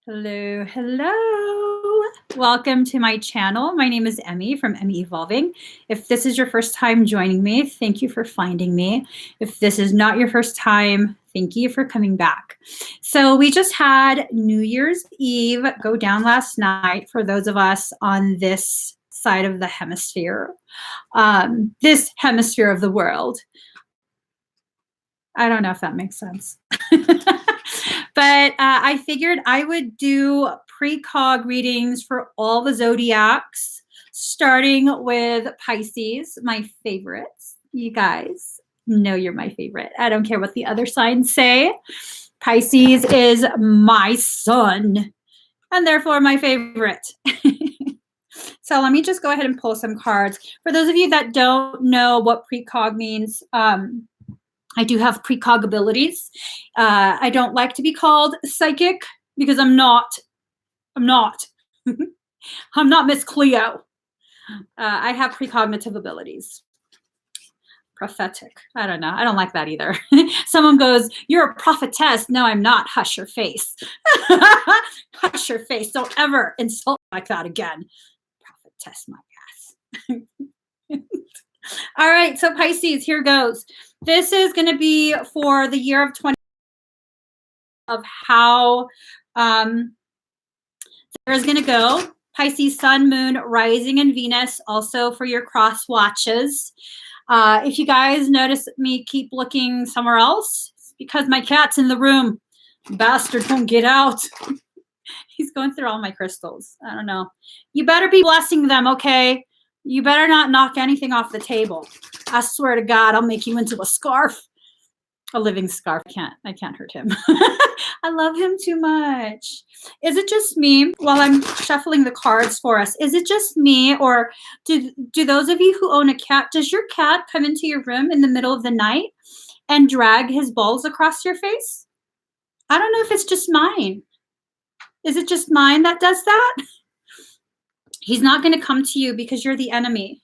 Hello, hello. Welcome to my channel. My name is Emmie from Emmie Evolving. If this is your first time joining me, thank you for finding me. If this is not your first time, thank you for coming back. So we just had New Year's Eve go down last night for those of us on this side of the hemisphere, this hemisphere of the world. I don't know if that makes sense. But I figured I would do precog readings for all the zodiacs, starting with Pisces, my favorites. You guys know you're my favorite. I don't care what the other signs say. Pisces is my sun, and therefore my favorite. So let me just go ahead and pull some cards. For those of you that don't know what precog means, I do have precog abilities. I don't like to be called psychic because I'm not. I'm not Miss Cleo. I have precognitive abilities. Prophetic. I don't know. I don't like that either. Someone goes, "You're a prophetess." No, I'm not. Hush your face. Hush your face. Don't ever insult like that again. Prophetess, my ass. All right, so Pisces, here goes. This is going to be for the year of 20 of how there's going to go. Pisces, Sun, Moon, Rising, and Venus, also for your cross watches. If you guys notice me keep looking somewhere else, it's because my cat's in the room. Bastard won't get out. He's going through all my crystals. I don't know. You better be blessing them, okay? You better not knock anything off the table. I swear to God, I'll make you into a scarf. A living scarf. I can't hurt him. I love him too much. Is it just me while I'm shuffling the cards for us? Is it just me, or do those of you who own a cat, does your cat come into your room in the middle of the night and drag his balls across your face? I don't know if it's just mine. Is it just mine that does that? He's not going to come to you because you're the enemy.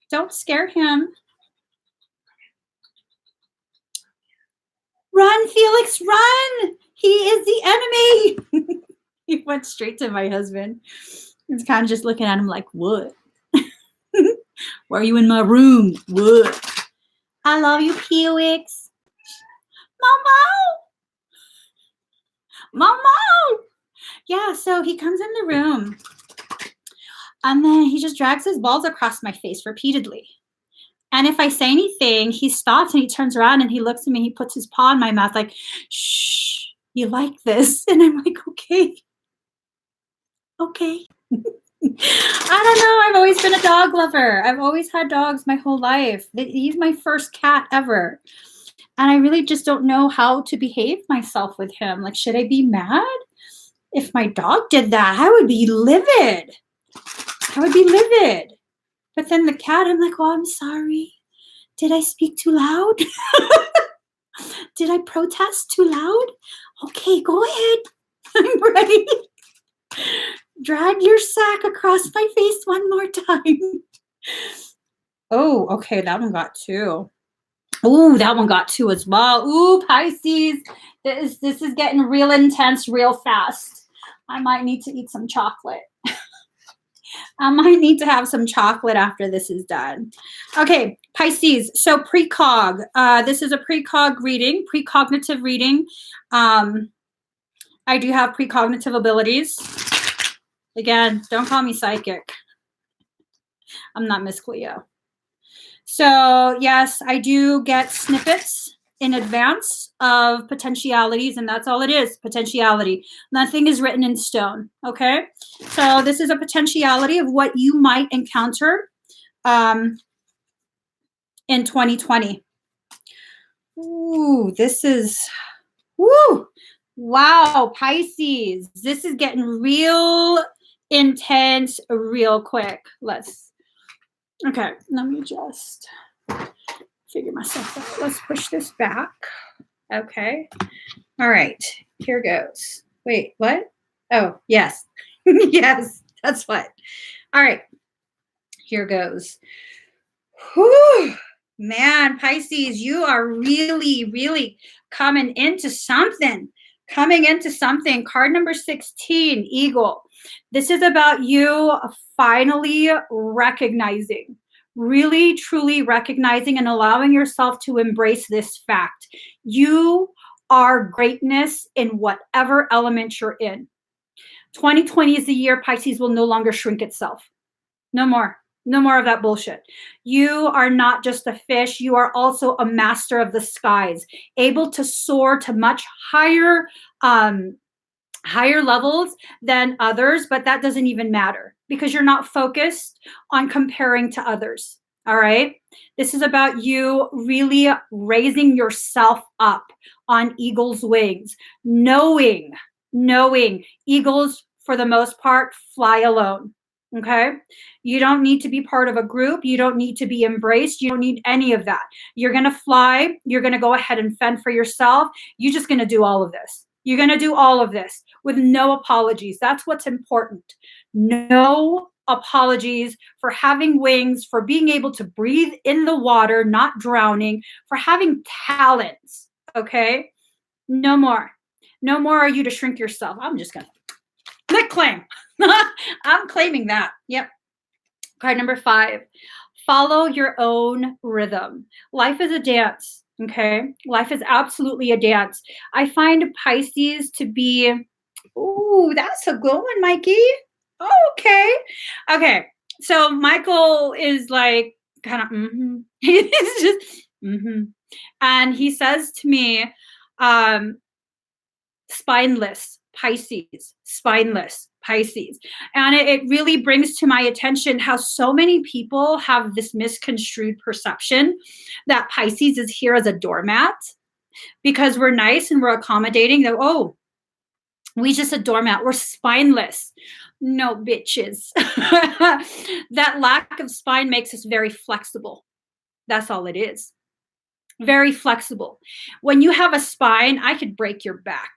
Don't scare him. Run, Felix, run! He is the enemy. He went straight to my husband. He's kind of just looking at him like, what? Why are you in my room? What? I love you, Felix. Mama! Yeah, so he comes in the room. And then he just drags his balls across my face repeatedly. And if I say anything, he stops and he turns around and he looks at me. He puts his paw in my mouth like, shh, you like this? And I'm like, okay. Okay. I don't know. I've always been a dog lover. I've always had dogs my whole life. He's my first cat ever. And I really just don't know how to behave myself with him. Like, should I be mad? If my dog did that, I would be livid. But then the cat, I'm like, oh, I'm sorry. Did I speak too loud? Did I protest too loud? Okay, go ahead. I'm ready. Drag your sack across my face one more time. Oh, okay, that one got two. Oh, that one got two as well. Ooh, Pisces. This is getting real intense real fast. I might need to eat some chocolate. I might need to have some chocolate after this is done. Okay, Pisces. So precog. This is a precog reading, precognitive reading. I do have precognitive abilities. Again, don't call me psychic. I'm not Miss Cleo. So yes, I do get snippets in advance of potentialities, and that's all it is, potentiality. Nothing is written in stone, okay? So this is a potentiality of what you might encounter in 2020. Ooh, this is, woo, wow, Pisces. This is getting real intense real quick. Okay, let me just figure myself out. Let's push this back. Okay. All right. Here goes. Wait, what? Oh, yes. Yes, that's what. All right. Here goes. Whew. Man, Pisces, you are really, really coming into something. Coming into something, card number 16, Eagle. This is about you finally recognizing, really, truly recognizing and allowing yourself to embrace this fact. You are greatness in whatever element you're in. 2020 is the year Pisces will no longer shrink itself. No more. No more of that bullshit. You are not just a fish. You are also a master of the skies, able to soar to much higher higher levels than others, but that doesn't even matter because you're not focused on comparing to others. All right. This is about you really raising yourself up on eagle's wings, knowing eagles, for the most part, fly alone. Okay. You don't need to be part of a group. You don't need to be embraced. You don't need any of that. You're going to fly. You're going to go ahead and fend for yourself. You're just going to do all of this. You're going to do all of this with no apologies. That's what's important. No apologies for having wings, for being able to breathe in the water, not drowning, for having talents. Okay. No more. No more are you to shrink yourself. I'm just going to click claim. I'm claiming that. Yep. Card number 5. Follow your own rhythm. Life is a dance. Okay. Life is absolutely a dance. I find Pisces to be, ooh, that's a good one, Mikey. Okay. Okay. So Michael is like kind of, he's just, and he says to me, spineless Pisces, spineless Pisces. And it really brings to my attention how so many people have this misconstrued perception that Pisces is here as a doormat because we're nice and we're accommodating. That, oh, we just a doormat. We're spineless. No, bitches. That lack of spine makes us very flexible. That's all it is. Very flexible. When you have a spine, I could break your back.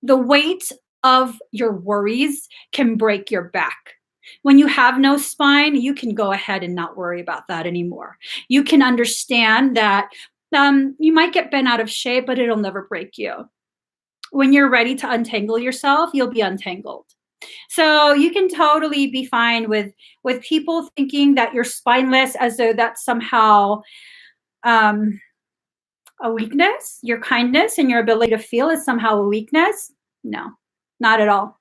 The weight of your worries can break your back. When you have no spine, you can go ahead and not worry about that anymore. You can understand that you might get bent out of shape, but it'll never break you. When you're ready to untangle yourself, you'll be untangled. So you can totally be fine with people thinking that you're spineless as though that's somehow a weakness. Your kindness and your ability to feel is somehow a weakness. No, not at all.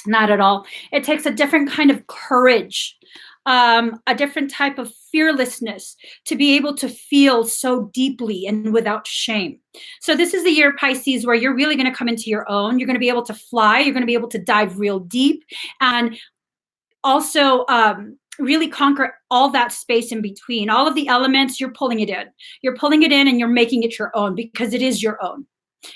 Not at all. It takes a different kind of courage, a different type of fearlessness to be able to feel so deeply and without shame. So this is the year, Pisces, where you're really going to come into your own. You're going to be able to fly. You're going to be able to dive real deep and also really conquer all that space in between. All of the elements, you're pulling it in. You're pulling it in and you're making it your own because it is your own.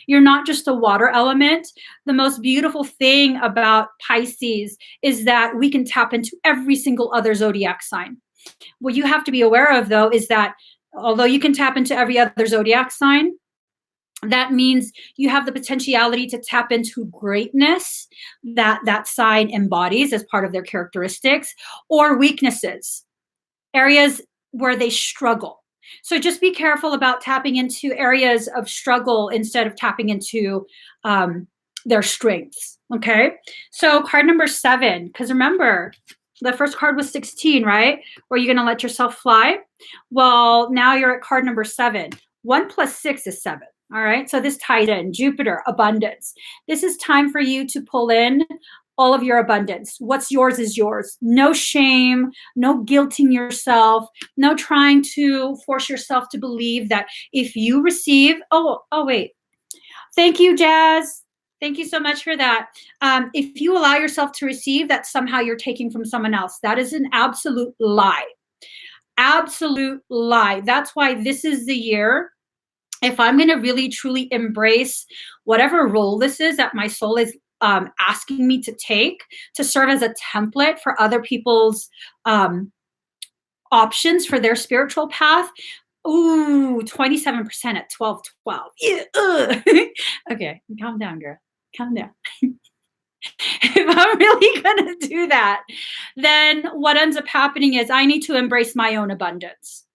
You're not just a water element. The most beautiful thing about Pisces is that we can tap into every single other zodiac sign. What you have to be aware of, though, is that although you can tap into every other zodiac sign, that means you have the potentiality to tap into greatness that that sign embodies as part of their characteristics, or weaknesses, areas where they struggle. So just be careful about tapping into areas of struggle instead of tapping into their strengths. Okay. So card number 7, because remember, the first card was 16, right? Were you going to let yourself fly? Well, now you're at card number 7. 1 plus 6 is 7. All right. So this ties in Jupiter, abundance. This is time for you to pull in all of your abundance. What's yours is yours. No shame, no guilting yourself, no trying to force yourself to believe that if you receive, wait. Thank you, Jazz. Thank you so much for that. If you allow yourself to receive, that somehow you're taking from someone else. That is an absolute lie. Absolute lie. That's why this is the year. If I'm going to really, truly embrace whatever role this is that my soul is asking me to take to serve as a template for other people's options for their spiritual path. Ooh, 27% at 12:12. Okay, calm down, girl. Calm down. If I'm really going to do that, then what ends up happening is I need to embrace my own abundance.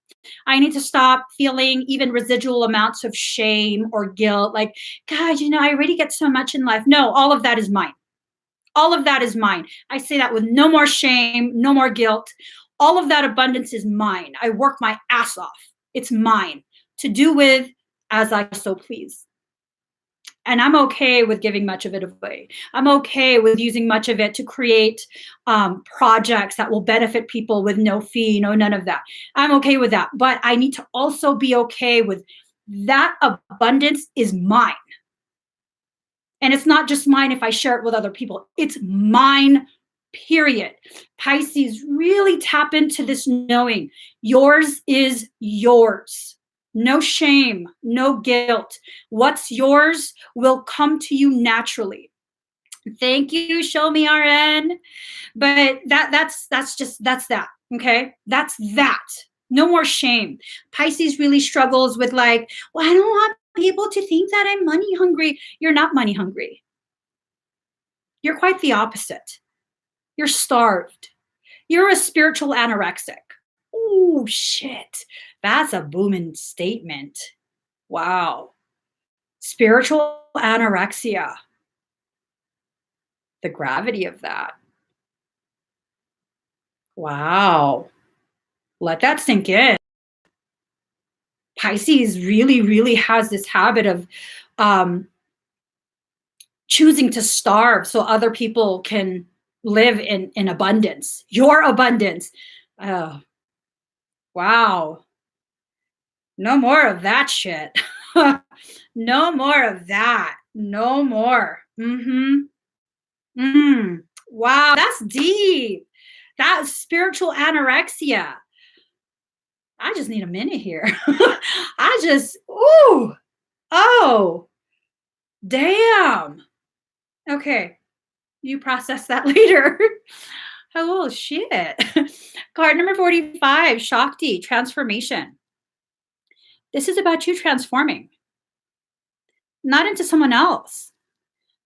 I need to stop feeling even residual amounts of shame or guilt. Like, God, I already get so much in life. No, all of that is mine. All of that is mine. I say that with no more shame, no more guilt. All of that abundance is mine. I work my ass off. It's mine to do with as I so please. And I'm okay with giving much of it away. I'm okay with using much of it to create projects that will benefit people with no fee, no none of that. I'm okay with that. But I need to also be okay with that abundance is mine. And it's not just mine if I share it with other people. It's mine, period. Pisces, really tap into this knowing yours is yours. No shame, no guilt. What's yours will come to you naturally. Thank you, show me RN. But that's that. Okay, that's that. No more shame. Pisces really struggles with like, well, I don't want people to think that I'm money hungry. You're not money hungry. You're quite the opposite. You're starved. You're a spiritual anorexic. Oh shit. That's a booming statement. Wow. Spiritual anorexia. The gravity of that. Wow. Let that sink in. Pisces really, really has this habit of choosing to starve so other people can live in abundance. Your abundance. Oh, wow. No more of that shit. No more of that. No more. Wow, that's deep. That's spiritual anorexia. I just need a minute here. Ooh, oh, damn. Okay, you process that later. Oh, shit. Card number 45, Shakti, transformation. This is about you transforming, not into someone else.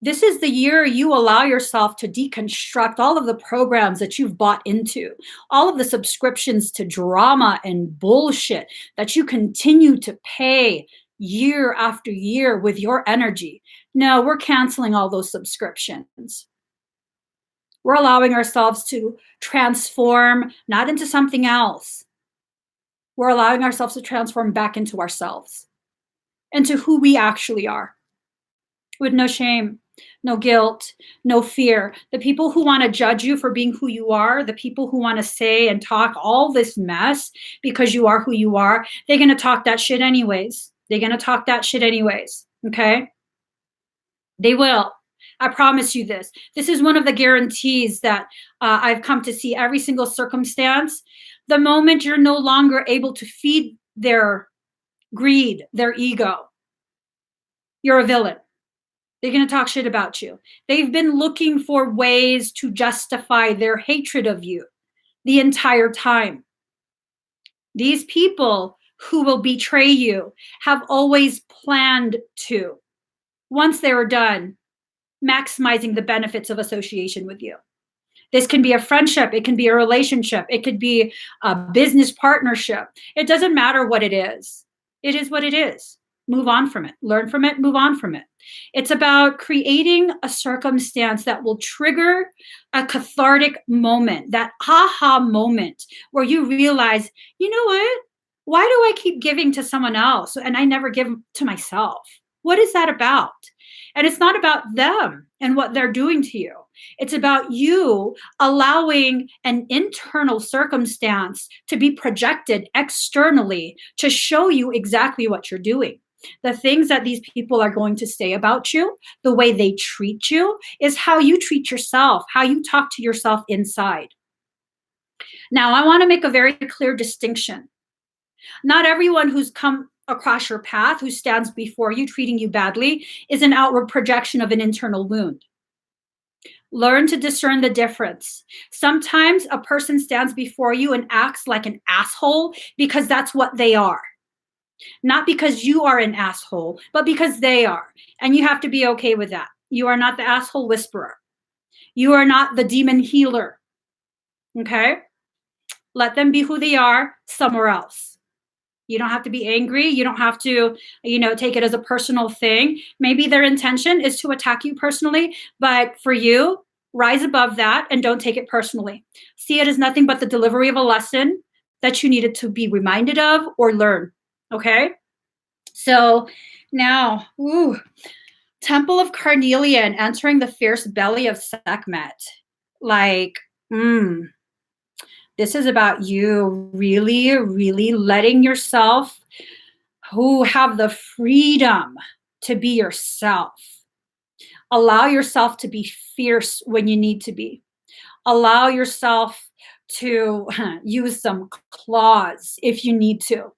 This is the year you allow yourself to deconstruct all of the programs that you've bought into, all of the subscriptions to drama and bullshit that you continue to pay year after year with your energy. No, we're canceling all those subscriptions. We're allowing ourselves to transform, not into something else. We're allowing ourselves to transform back into ourselves, into who we actually are, with no shame, no guilt, no fear. The people who want to judge you for being who you are, the people who want to say and talk all this mess because you are who you are, they're going to talk that shit anyways. They're going to talk that shit anyways. Okay? They will. I promise you this. This is one of the guarantees that I've come to see every single circumstance. The moment you're no longer able to feed their greed, their ego, you're a villain. They're going to talk shit about you. They've been looking for ways to justify their hatred of you the entire time. These people who will betray you have always planned to, once they were done, maximizing the benefits of association with you. This can be a friendship. It can be a relationship. It could be a business partnership. It doesn't matter what it is. It is what it is. Move on from it. Learn from it. Move on from it. It's about creating a circumstance that will trigger a cathartic moment, that aha moment where you realize, you know what? Why do I keep giving to someone else and I never give to myself? What is that about? And it's not about them and what they're doing to you. It's about you allowing an internal circumstance to be projected externally to show you exactly what you're doing. The things that these people are going to say about you, the way they treat you, is how you treat yourself, how you talk to yourself inside. Now, I want to make a very clear distinction. Not everyone who's come across your path, who stands before you treating you badly, is an outward projection of an internal wound. Learn to discern the difference. Sometimes a person stands before you and acts like an asshole because that's what they are. Not because you are an asshole, but because they are. And you have to be okay with that. You are not the asshole whisperer. You are not the demon healer. Okay? Let them be who they are somewhere else. You don't have to be angry. You don't have to, take it as a personal thing. Maybe their intention is to attack you personally, but for you, rise above that and don't take it personally. See it as nothing but the delivery of a lesson that you needed to be reminded of or learn. Okay? So now, Temple of Carnelian entering the fierce belly of Sekhmet. Like, this is about you really, really letting yourself have the freedom to be yourself. Allow yourself to be fierce when you need to be. Allow yourself to use some claws if you need to.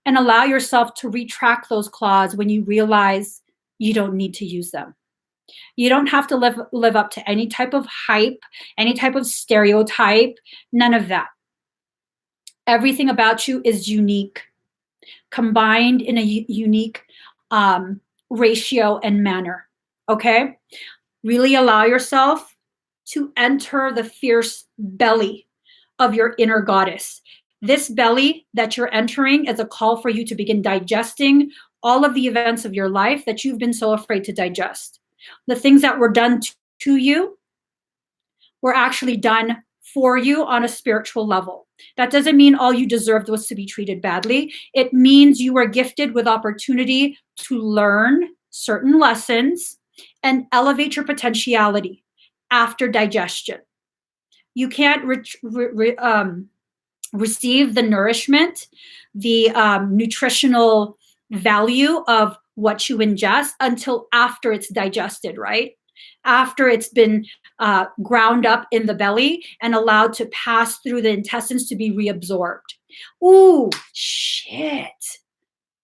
And allow yourself to retract those claws when you realize you don't need to use them. You don't have to live up to any type of hype, any type of stereotype, none of that. Everything about you is unique, combined in a unique ratio and manner. Okay? Really allow yourself to enter the fierce belly of your inner goddess. This belly that you're entering is a call for you to begin digesting all of the events of your life that you've been so afraid to digest. The things that were done to you were actually done for you on a spiritual level. That doesn't mean all you deserved was to be treated badly. It means you were gifted with opportunity to learn certain lessons and elevate your potentiality after digestion. You can't receive the nourishment, the nutritional value of what you ingest until after it's digested, right? After it's been ground up in the belly and allowed to pass through the intestines to be reabsorbed. Ooh, shit.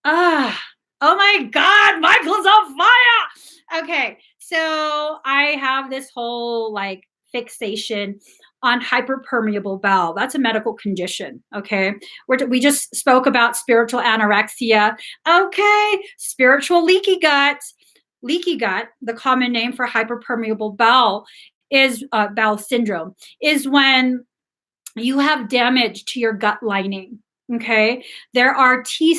Oh my God, Michael's on fire. Okay, so I have this whole like fixation on hyperpermeable bowel. That's a medical condition. Okay, we just spoke about spiritual anorexia. Okay, spiritual leaky gut. Leaky gut, the common name for hyperpermeable bowel, is bowel syndrome, is when you have damage to your gut lining. Okay, there are T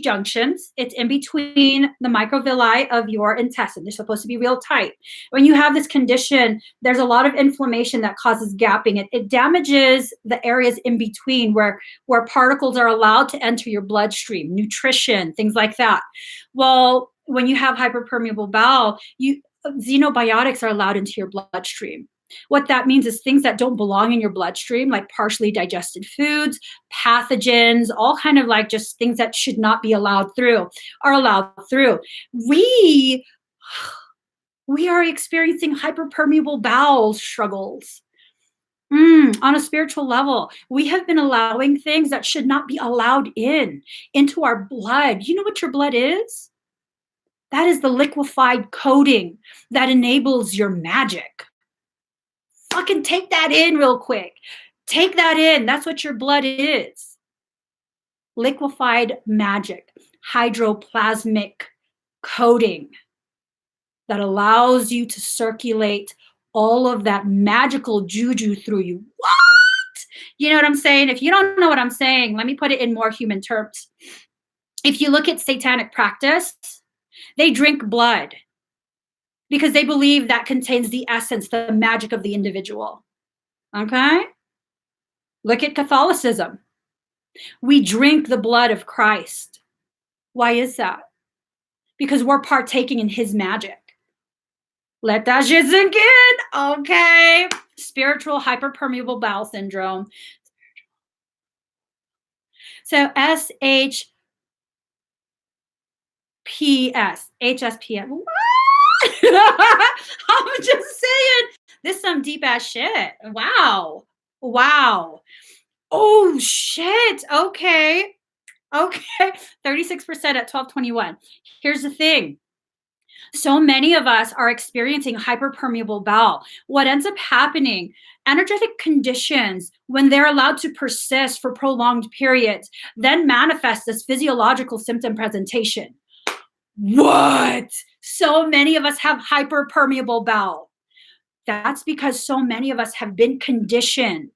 junctions. It's in between the microvilli of your intestine. They're supposed to be real tight. When you have this condition, there's a lot of inflammation that causes gapping. It damages the areas in between where particles are allowed to enter your bloodstream, nutrition, things like that. Well, when you have hyperpermeable bowel, xenobiotics are allowed into your bloodstream. What that means is things that don't belong in your bloodstream, like partially digested foods, pathogens, all kind of like just things that should not be allowed through, are allowed through. We are experiencing hyperpermeable bowel struggles. On a spiritual level, we have been allowing things that should not be allowed into our blood. You know what your blood is? That is the liquefied coating that enables your magic. Fucking take that in real quick. Take that in. That's what your blood is. Liquefied magic, hydroplasmic coating that allows you to circulate all of that magical juju through you. What? You know what I'm saying? If you don't know what I'm saying, let me put it in more human terms. If you look at satanic practice, they drink blood because they believe that contains the essence, the magic of the individual. Okay? Look at Catholicism. We drink the blood of Christ. Why is that? Because we're partaking in his magic. Let that shit sink in. Okay. Spiritual hyperpermeable bowel syndrome. So SHPS, HSPS. I'm just saying, this is some deep ass shit. Wow. Oh shit. Okay. 36% at 1221. Here's the thing. So many of us are experiencing hyperpermeable bowel. What ends up happening, energetic conditions, when they're allowed to persist for prolonged periods, then manifest as physiological symptom presentation. What? So many of us have hyperpermeable bowel. That's because so many of us have been conditioned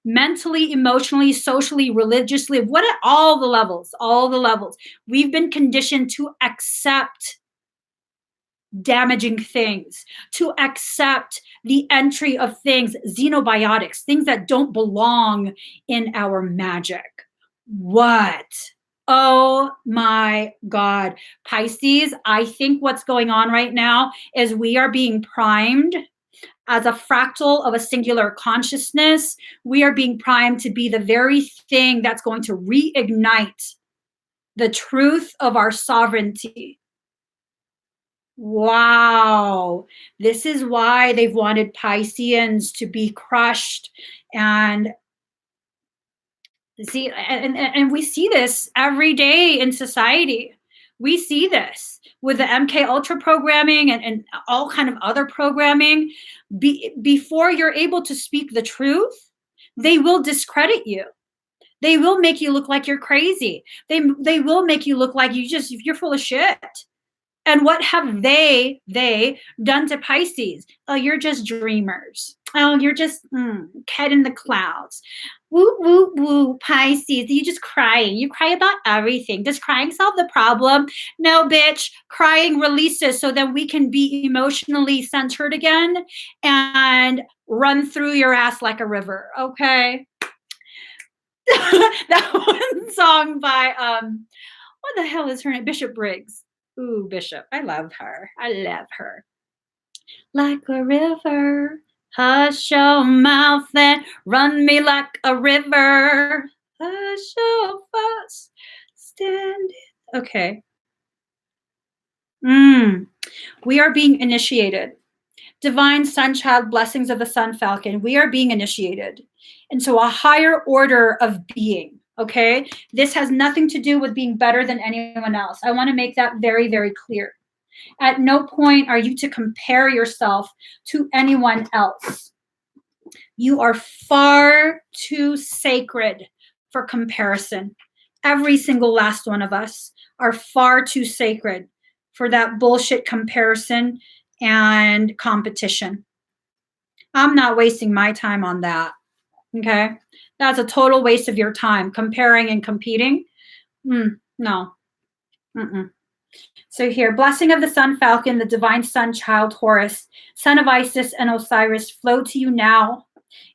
mentally, emotionally, socially, religiously, what at all the levels, all the levels. We've been conditioned to accept damaging things, to accept the entry of things, xenobiotics, things that don't belong in our magic. What? Oh my God. Pisces, I think what's going on right now is we are being primed as a fractal of a singular consciousness. We are being primed to be the very thing that's going to reignite the truth of our sovereignty. Wow. This is why they've wanted Pisceans to be crushed. And see, and we see this every day in society. We see this with the MK Ultra programming and all kind of other programming. Before you're able to speak the truth, they will discredit you. They will make you look like you're crazy. They will make you look like you're full of shit. And what have they done to Pisces? Oh, you're just dreamers. Oh, you're just head in the clouds. Woo, woo, woo, Pisces. You just crying. You cry about everything. Does crying solve the problem? No, bitch. Crying releases so that we can be emotionally centered again and run through your ass like a river. Okay. That one song by what the hell is her name? Bishop Briggs. Ooh, Bishop. I love her. I love her. Like a river, hush your mouth and run me like a river. Hush your fuss, stand it. Okay. We are being initiated. Divine Sun Child, blessings of the Sun Falcon. We are being initiated into a higher order of being. Okay. This has nothing to do with being better than anyone else. I want to make that very, very clear. At no point are you to compare yourself to anyone else. You are far too sacred for comparison. Every single last one of us are far too sacred for that bullshit comparison and competition. I'm not wasting my time on that. Okay. That's a total waste of your time, comparing and competing. No. So here, blessing of the Sun Falcon, the divine Sun Child Horus, son of Isis and Osiris, flow to you now.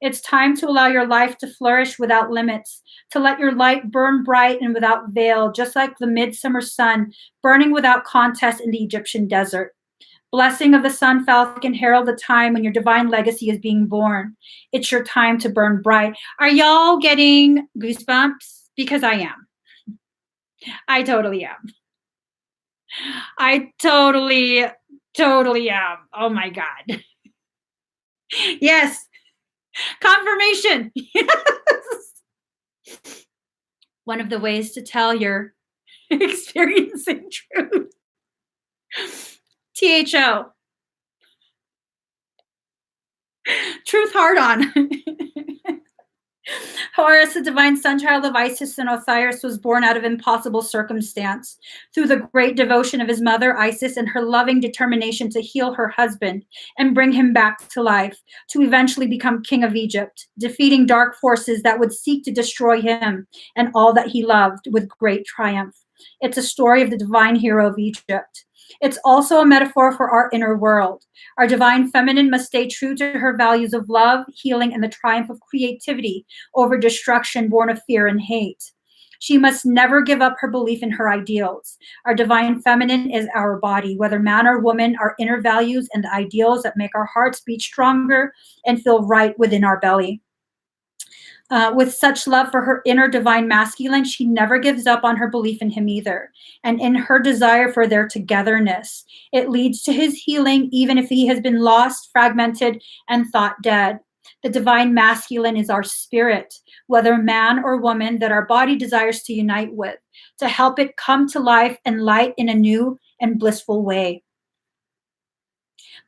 It's time to allow your life to flourish without limits, to let your light burn bright and without veil, just like the midsummer sun burning without contest in the Egyptian desert. Blessing of the Sun Falcon, herald the time when your divine legacy is being born. It's your time to burn bright. Are y'all getting goosebumps? Because I am. I totally am. I totally am. Oh my God. Yes. Confirmation. Yes. One of the ways to tell you're experiencing truth. THO. Truth hard on. Horus, the divine son child of Isis and Osiris, was born out of impossible circumstance. Through the great devotion of his mother, Isis, and her loving determination to heal her husband and bring him back to life, to eventually become king of Egypt, defeating dark forces that would seek to destroy him and all that he loved with great triumph. It's a story of the divine hero of Egypt. It's also a metaphor for our inner world. Our divine feminine must stay true to her values of love, healing, and the triumph of creativity over destruction born of fear and hate. She must never give up her belief in her ideals. Our divine feminine is our body, whether man or woman, our inner values and the ideals that make our hearts beat stronger and feel right within our belly. With such love for her inner divine masculine, she never gives up on her belief in him either. And in her desire for their togetherness, it leads to his healing, even if he has been lost, fragmented, and thought dead. The divine masculine is our spirit, whether man or woman, that our body desires to unite with, to help it come to life and light in a new and blissful way.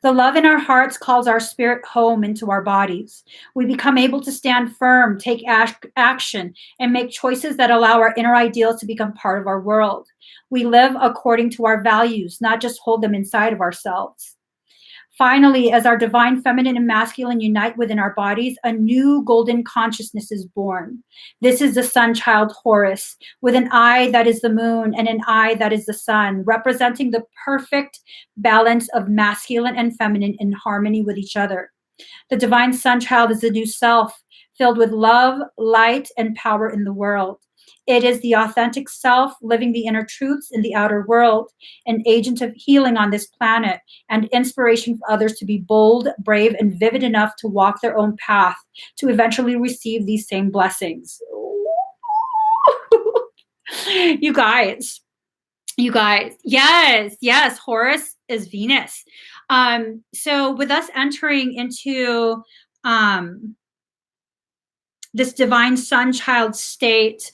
The love in our hearts calls our spirit home into our bodies. We become able to stand firm, take action, and make choices that allow our inner ideals to become part of our world. We live according to our values, not just hold them inside of ourselves. Finally, as our divine feminine and masculine unite within our bodies, a new golden consciousness is born. This is the sun child Horus, with an eye that is the moon and an eye that is the sun, representing the perfect balance of masculine and feminine in harmony with each other. The divine sun child is the new self, filled with love, light, and power in the world. It is the authentic self living the inner truths in the outer world, an agent of healing on this planet, and inspiration for others to be bold, brave, and vivid enough to walk their own path to eventually receive these same blessings. You guys, yes, Horus is Venus. So with us entering into this divine sun child state,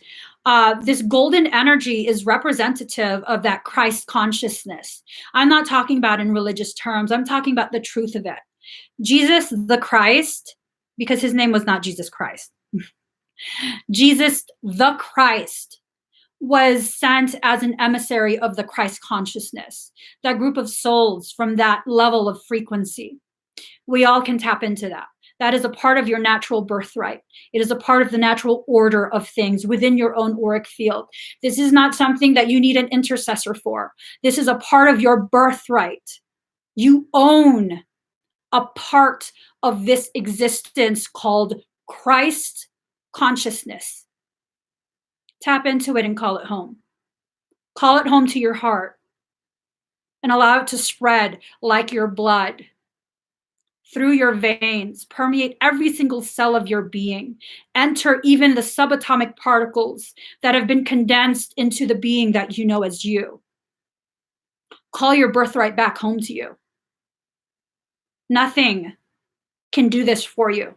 this golden energy is representative of that Christ consciousness. I'm not talking about in religious terms. I'm talking about the truth of it. Jesus the Christ, because his name was not Jesus Christ. Jesus the Christ was sent as an emissary of the Christ consciousness, that group of souls from that level of frequency. We all can tap into that. That is a part of your natural birthright. It is a part of the natural order of things within your own auric field. This is not something that you need an intercessor for. This is a part of your birthright. You own a part of this existence called Christ consciousness. Tap into it and call it home. Call it home to your heart and allow it to spread like your blood through your veins, permeate every single cell of your being, enter even the subatomic particles that have been condensed into the being that you know as you. Call your birthright back home to you. Nothing can do this for you.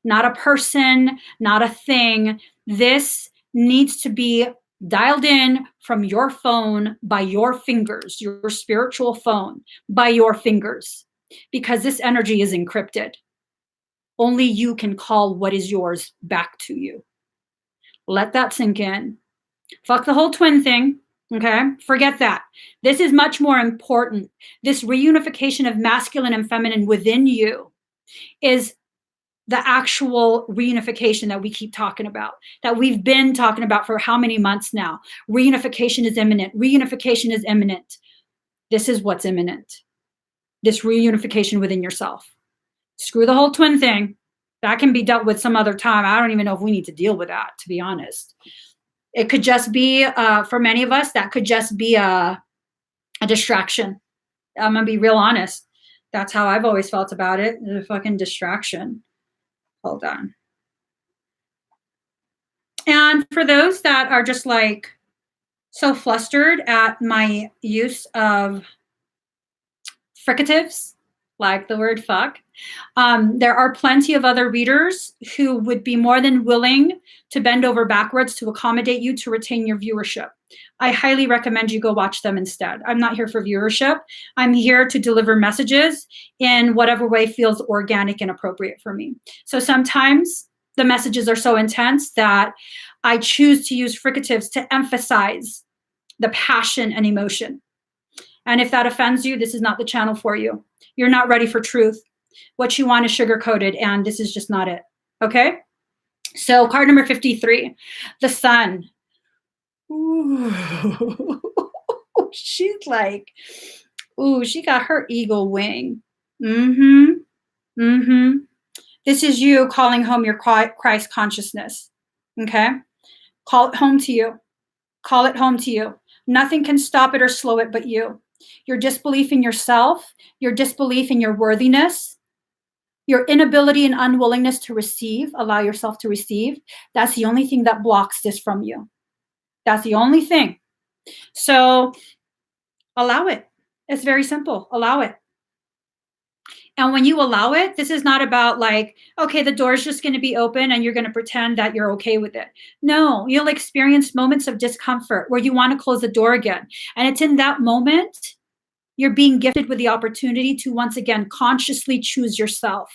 Not a person, not a thing. This needs to be dialed in from your phone by your fingers, your spiritual phone by your fingers. Because this energy is encrypted. Only you can call what is yours back to you. Let that sink in. Fuck the whole twin thing, okay? Forget that. This is much more important. This reunification of masculine and feminine within you is the actual reunification that we keep talking about, that we've been talking about for how many months now. Reunification is imminent. Reunification is imminent. This is what's imminent. This reunification within yourself. Screw the whole twin thing. That can be dealt with some other time. I don't even know if we need to deal with that, to be honest. It could just be, for many of us, that could just be a distraction. I'm going to be real honest. That's how I've always felt about it. A fucking distraction. Hold on. And for those that are just like so flustered at my use of fricatives, like the word fuck, there are plenty of other readers who would be more than willing to bend over backwards to accommodate you to retain your viewership. I highly recommend you go watch them instead. I'm not here for viewership. I'm here to deliver messages in whatever way feels organic and appropriate for me. So sometimes the messages are so intense that I choose to use fricatives to emphasize the passion and emotion. And if that offends you, this is not the channel for you. You're not ready for truth. What you want is sugar-coated, and this is just not it. Okay? So card number 53, the sun. Ooh. She's like, ooh, she got her eagle wing. This is you calling home your Christ consciousness. Okay? Call it home to you. Call it home to you. Nothing can stop it or slow it but you. Your disbelief in yourself, your disbelief in your worthiness, your inability and unwillingness to receive, allow yourself to receive, that's the only thing that blocks this from you. That's the only thing. So allow it. It's very simple. Allow it. And when you allow it, this is not about like, okay, the door's just going to be open and you're going to pretend that you're okay with it. No, you'll experience moments of discomfort where you want to close the door again. And it's in that moment you're being gifted with the opportunity to once again consciously choose yourself.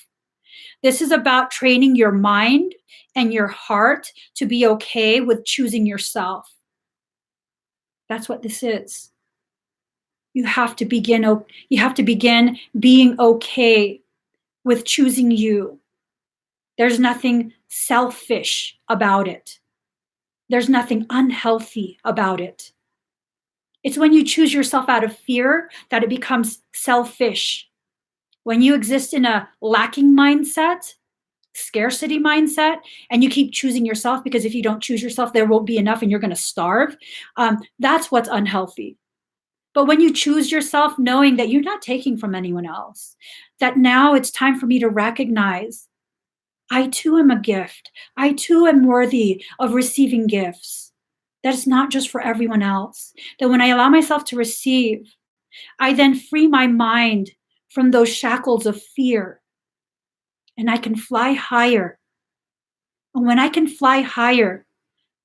This is about training your mind and your heart to be okay with choosing yourself. That's what this is. You have to begin being okay with choosing you. There's nothing selfish about it. There's nothing unhealthy about it. It's when you choose yourself out of fear that it becomes selfish. When you exist in a lacking mindset, scarcity mindset, and you keep choosing yourself because if you don't choose yourself, there won't be enough and you're going to starve, that's what's unhealthy. But when you choose yourself, knowing that you're not taking from anyone else, that now it's time for me to recognize I too am a gift. I too am worthy of receiving gifts. That it's not just for everyone else. That when I allow myself to receive, I then free my mind from those shackles of fear and I can fly higher. And when I can fly higher,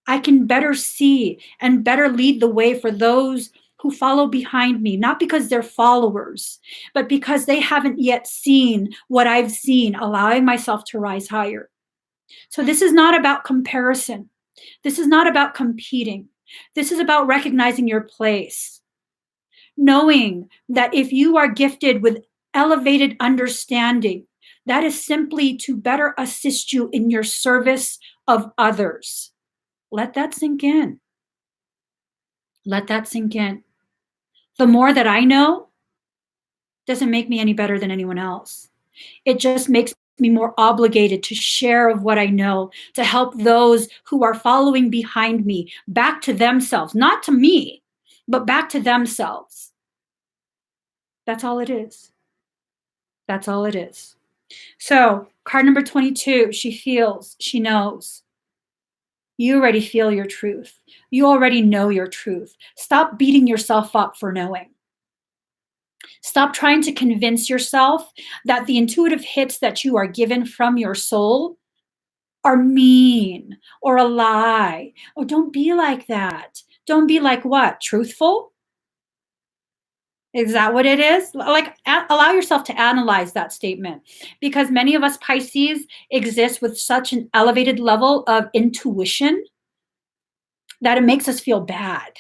I can better see and better lead the way for those who follow behind me, not because they're followers, but because they haven't yet seen what I've seen, allowing myself to rise higher. So this is not about comparison. This is not about competing. This is about recognizing your place, knowing that if you are gifted with elevated understanding, that is simply to better assist you in your service of others. Let that sink in. Let that sink in. The more that I know doesn't make me any better than anyone else. It just makes me more obligated to share of what I know, to help those who are following behind me back to themselves, not to me, but back to themselves. That's all it is. That's all it is. So, card number 22, she feels, she knows. You already feel your truth. You already know your truth. Stop beating yourself up for knowing. Stop trying to convince yourself that the intuitive hits that you are given from your soul are mean or a lie. Oh, don't be like that. Don't be like what? Truthful? Is that what it is? Like, allow yourself to analyze that statement because many of us Pisces exist with such an elevated level of intuition that it makes us feel bad.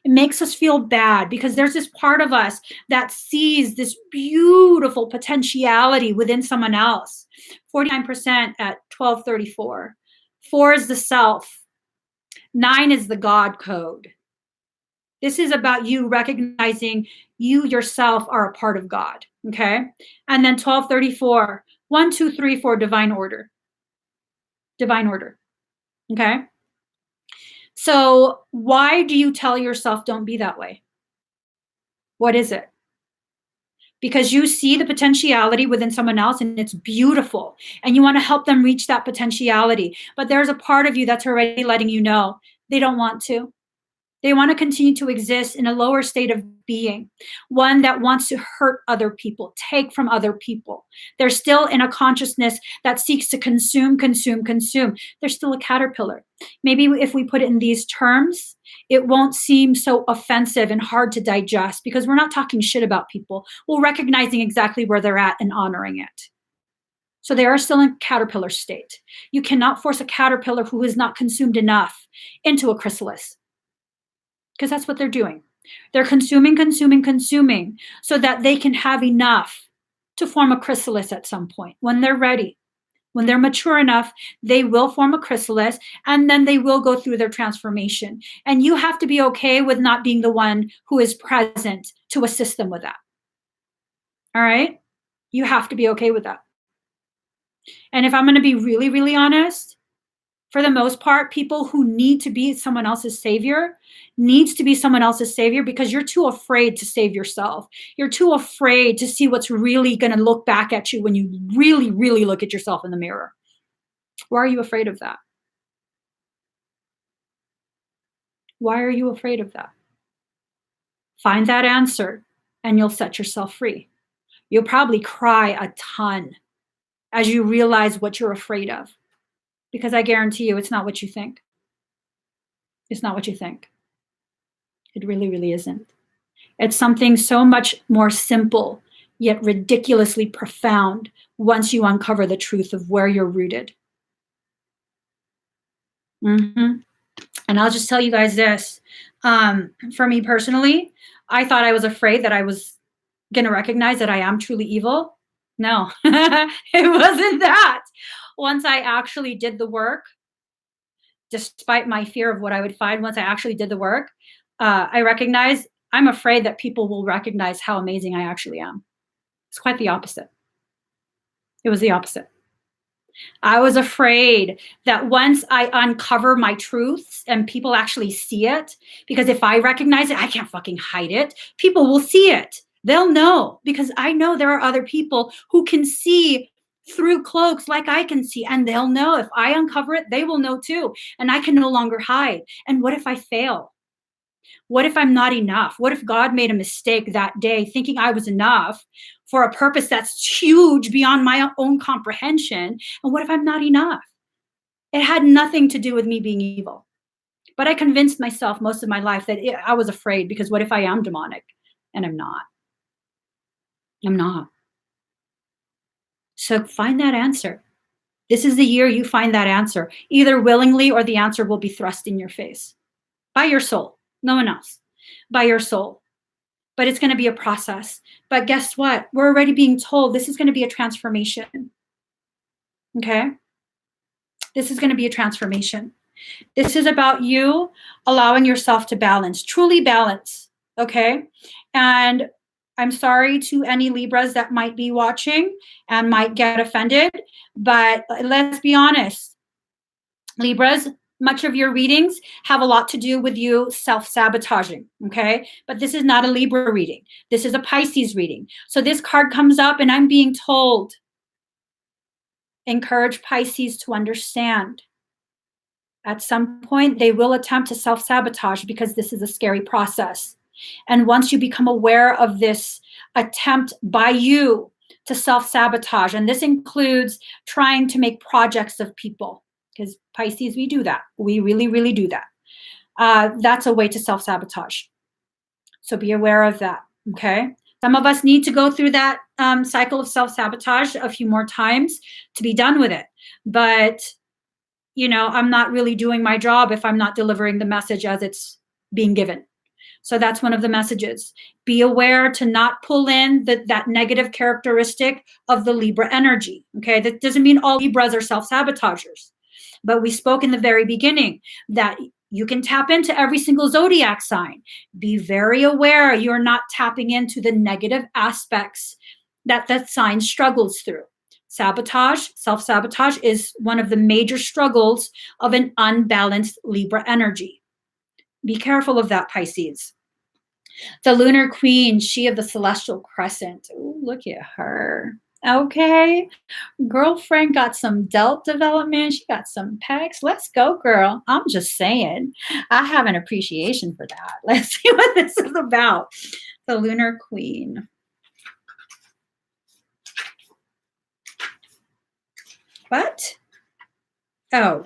It makes us feel bad because there's this part of us that sees this beautiful potentiality within someone else. 49% at 1234. 4 is the self. 9 is the God code. This is about you recognizing you yourself are a part of God. Okay. And then 1234, 1, 2, 3, 4, divine order. Divine order. Okay. So why do you tell yourself don't be that way? What is it? Because you see the potentiality within someone else and it's beautiful and you want to help them reach that potentiality. But there's a part of you that's already letting you know they don't want to. They want to continue to exist in a lower state of being, one that wants to hurt other people, take from other people. They're still in a consciousness that seeks to consume, consume, consume. They're still a caterpillar. Maybe if we put it in these terms, it won't seem so offensive and hard to digest because we're not talking shit about people. We're recognizing exactly where they're at and honoring it. So they are still in caterpillar state. You cannot force a caterpillar who has not consumed enough into a chrysalis, because that's what they're doing. They're consuming, consuming, consuming so that they can have enough to form a chrysalis at some point when they're ready. When they're mature enough, they will form a chrysalis and then they will go through their transformation. And you have to be okay with not being the one who is present to assist them with that. All right? You have to be okay with that. And if I'm going to be really, really honest, for the most part, people who need to be someone else's savior needs to be someone else's savior because you're too afraid to save yourself. You're too afraid to see what's really going to look back at you when you really, really look at yourself in the mirror. Why are you afraid of that? Why are you afraid of that? Find that answer and you'll set yourself free. You'll probably cry a ton as you realize what you're afraid of. Because I guarantee you, it's not what you think. It's not what you think. It really, really isn't. It's something so much more simple, yet ridiculously profound once you uncover the truth of where you're rooted. And I'll just tell you guys this. For me personally, I thought I was afraid that I was going to recognize that I am truly evil. No, it wasn't that. Once I actually did the work, despite my fear of what I would find once I actually did the work, I recognized I'm afraid that people will recognize how amazing I actually am. It's quite the opposite. It was the opposite. I was afraid that once I uncover my truths and people actually see it, because if I recognize it, I can't fucking hide it. People will see it. They'll know, because I know there are other people who can see through cloaks like I can see, and they'll know. If I uncover it, they will know too. And I can no longer hide. And what if I fail? What if I'm not enough? What if God made a mistake that day thinking I was enough for a purpose that's huge beyond my own comprehension? And what if I'm not enough? It had nothing to do with me being evil. But I convinced myself most of my life that I was afraid, because what if I am demonic? And I'm not. I'm not. So find that answer. This is the year you find that answer, either willingly or the answer will be thrust in your face by your soul, no one else, by your soul. But it's going to be a process. But guess what? We're already being told this is going to be a transformation. Okay? This is going to be a transformation. This is about you allowing yourself to balance, truly balance. Okay? And I'm sorry to any Libras that might be watching and might get offended, but let's be honest. Libras, much of your readings have a lot to do with you self-sabotaging, okay? But this is not a Libra reading. This is a Pisces reading. So this card comes up and I'm being told, encourage Pisces to understand. At some point, they will attempt to self-sabotage because this is a scary process. And once you become aware of this attempt by you to self-sabotage, and this includes trying to make projects of people, because Pisces, we do that. We really, really do that. That's a way to self-sabotage. So be aware of that, okay? Some of us need to go through that cycle of self-sabotage a few more times to be done with it. But, you know, I'm not really doing my job if I'm not delivering the message as it's being given. So that's one of the messages. Be aware to not pull in that negative characteristic of the Libra energy, okay? That doesn't mean all Libras are self-sabotagers. But we spoke in the very beginning that you can tap into every single zodiac sign. Be very aware you're not tapping into the negative aspects that that sign struggles through. Sabotage, self-sabotage is one of the major struggles of an unbalanced Libra energy. Be careful of that, Pisces. The lunar queen, she of the celestial crescent. Ooh, look at her. Okay. Girlfriend got some delt development. She got some pecs. Let's go, girl. I'm just saying. I have an appreciation for that. Let's see what this is about. The lunar queen. What? Oh,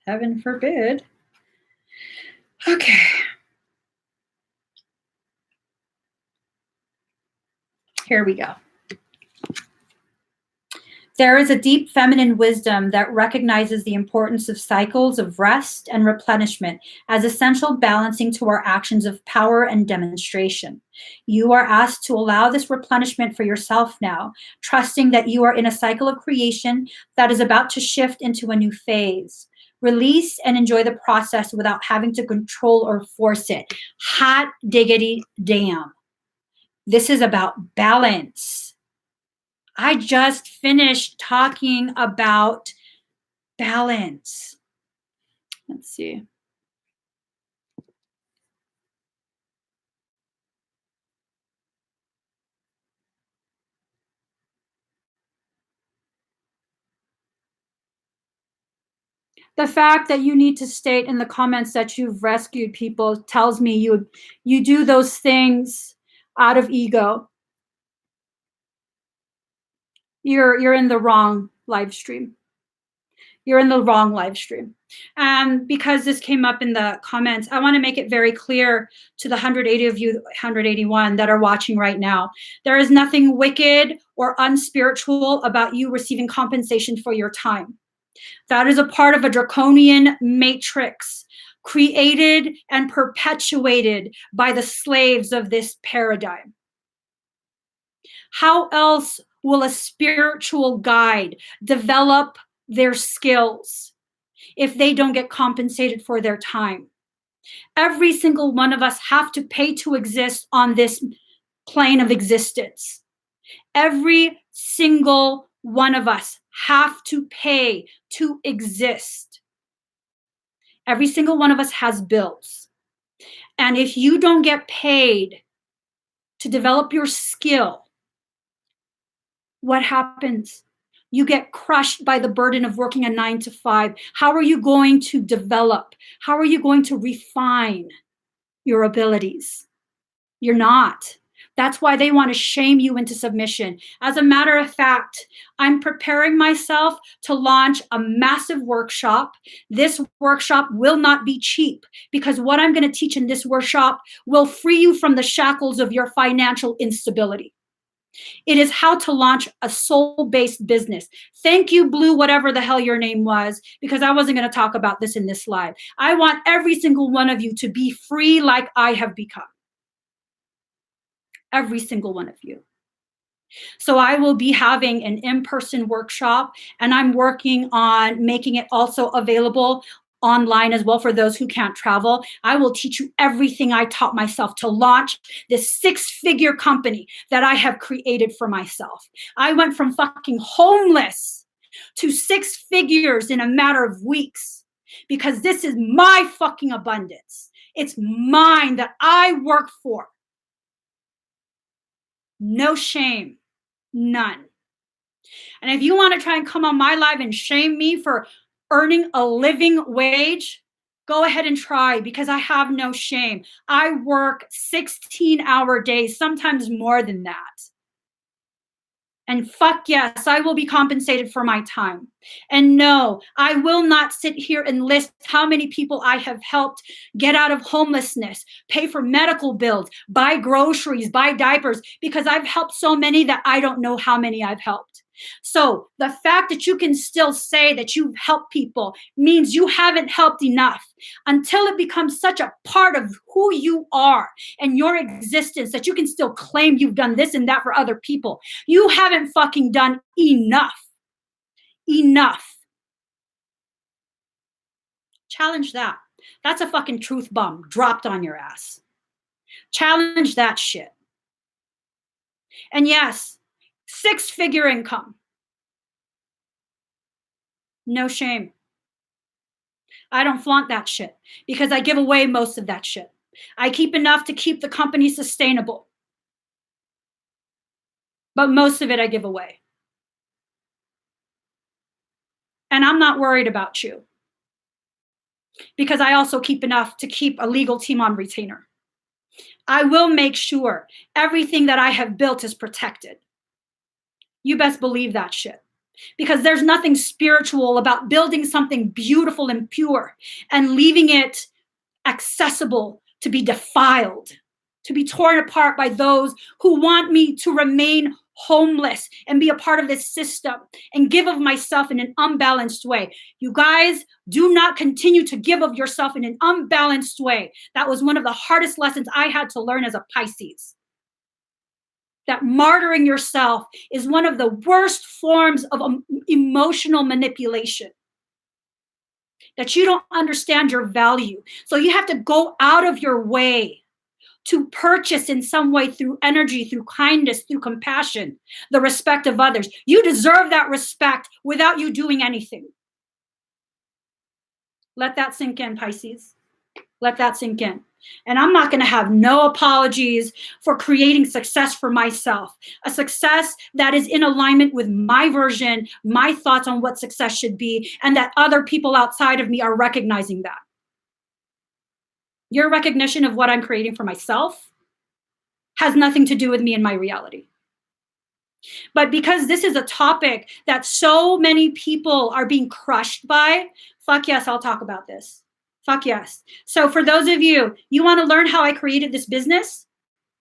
heaven forbid. Okay. Here we go. There is a deep feminine wisdom that recognizes the importance of cycles of rest and replenishment as essential balancing to our actions of power and demonstration. You are asked to allow this replenishment for yourself now, trusting that you are in a cycle of creation that is about to shift into a new phase. Release and enjoy the process without having to control or force it. Hot diggity damn. This is about balance. I just finished talking about balance. Let's see. The fact that you need to state in the comments that you've rescued people tells me you do those things out of ego. You're in the wrong live stream. You're in the wrong live stream. And because this came up in the comments, I want to make it very clear to the 180 of you, 181 that are watching right now. There is nothing wicked or unspiritual about you receiving compensation for your time. That is a part of a draconian matrix created and perpetuated by the slaves of this paradigm. How else will a spiritual guide develop their skills if they don't get compensated for their time? Every single one of us have to pay to exist on this plane of existence. Every single one of us have to pay to exist. Every single one of us has bills. And if you don't get paid to develop your skill, what happens? You get crushed by the burden of working a 9 to 5. How are you going to develop? How are you going to refine your abilities? You're not. That's why they want to shame you into submission. As a matter of fact, I'm preparing myself to launch a massive workshop. This workshop will not be cheap because what I'm going to teach in this workshop will free you from the shackles of your financial instability. It is how to launch a soul-based business. Thank you, Blue, whatever the hell your name was, because I wasn't going to talk about this in this live. I want every single one of you to be free like I have become. Every single one of you. So I will be having an in-person workshop, and I'm working on making it also available online as well for those who can't travel. I will teach you everything I taught myself to launch this 6-figure company that I have created for myself. I went from fucking homeless to 6 figures in a matter of weeks because this is my fucking abundance. It's mine that I work for. No shame, none. And if you want to try and come on my live and shame me for earning a living wage, go ahead and try because I have no shame. I work 16-hour days, sometimes more than that. And fuck yes, I will be compensated for my time. And no, I will not sit here and list how many people I have helped get out of homelessness, pay for medical bills, buy groceries, buy diapers, because I've helped so many that I don't know how many I've helped. So the fact that you can still say that you've helped people means you haven't helped enough until it becomes such a part of who you are and your existence that you can still claim you've done this and that for other people. You haven't fucking done enough. Enough. Challenge that. That's a fucking truth bomb dropped on your ass. Challenge that shit. And yes, 6-figure income. No shame. I don't flaunt that shit because I give away most of that shit. I keep enough to keep the company sustainable. But most of it I give away. And I'm not worried about you because I also keep enough to keep a legal team on retainer. I will make sure everything that I have built is protected. You best believe that shit. Because there's nothing spiritual about building something beautiful and pure and leaving it accessible to be defiled, to be torn apart by those who want me to remain homeless and be a part of this system and give of myself in an unbalanced way. You guys, do not continue to give of yourself in an unbalanced way. That was one of the hardest lessons I had to learn as a Pisces. That martyring yourself is one of the worst forms of emotional manipulation. That you don't understand your value. So you have to go out of your way to purchase in some way through energy, through kindness, through compassion, the respect of others. You deserve that respect without you doing anything. Let that sink in, Pisces. Let that sink in. And I'm not going to have no apologies for creating success for myself, a success that is in alignment with my version, my thoughts on what success should be, and that other people outside of me are recognizing that. Your recognition of what I'm creating for myself has nothing to do with me and my reality. But because this is a topic that so many people are being crushed by, fuck yes, I'll talk about this. Fuck yes. So for those of you, you want to learn how I created this business?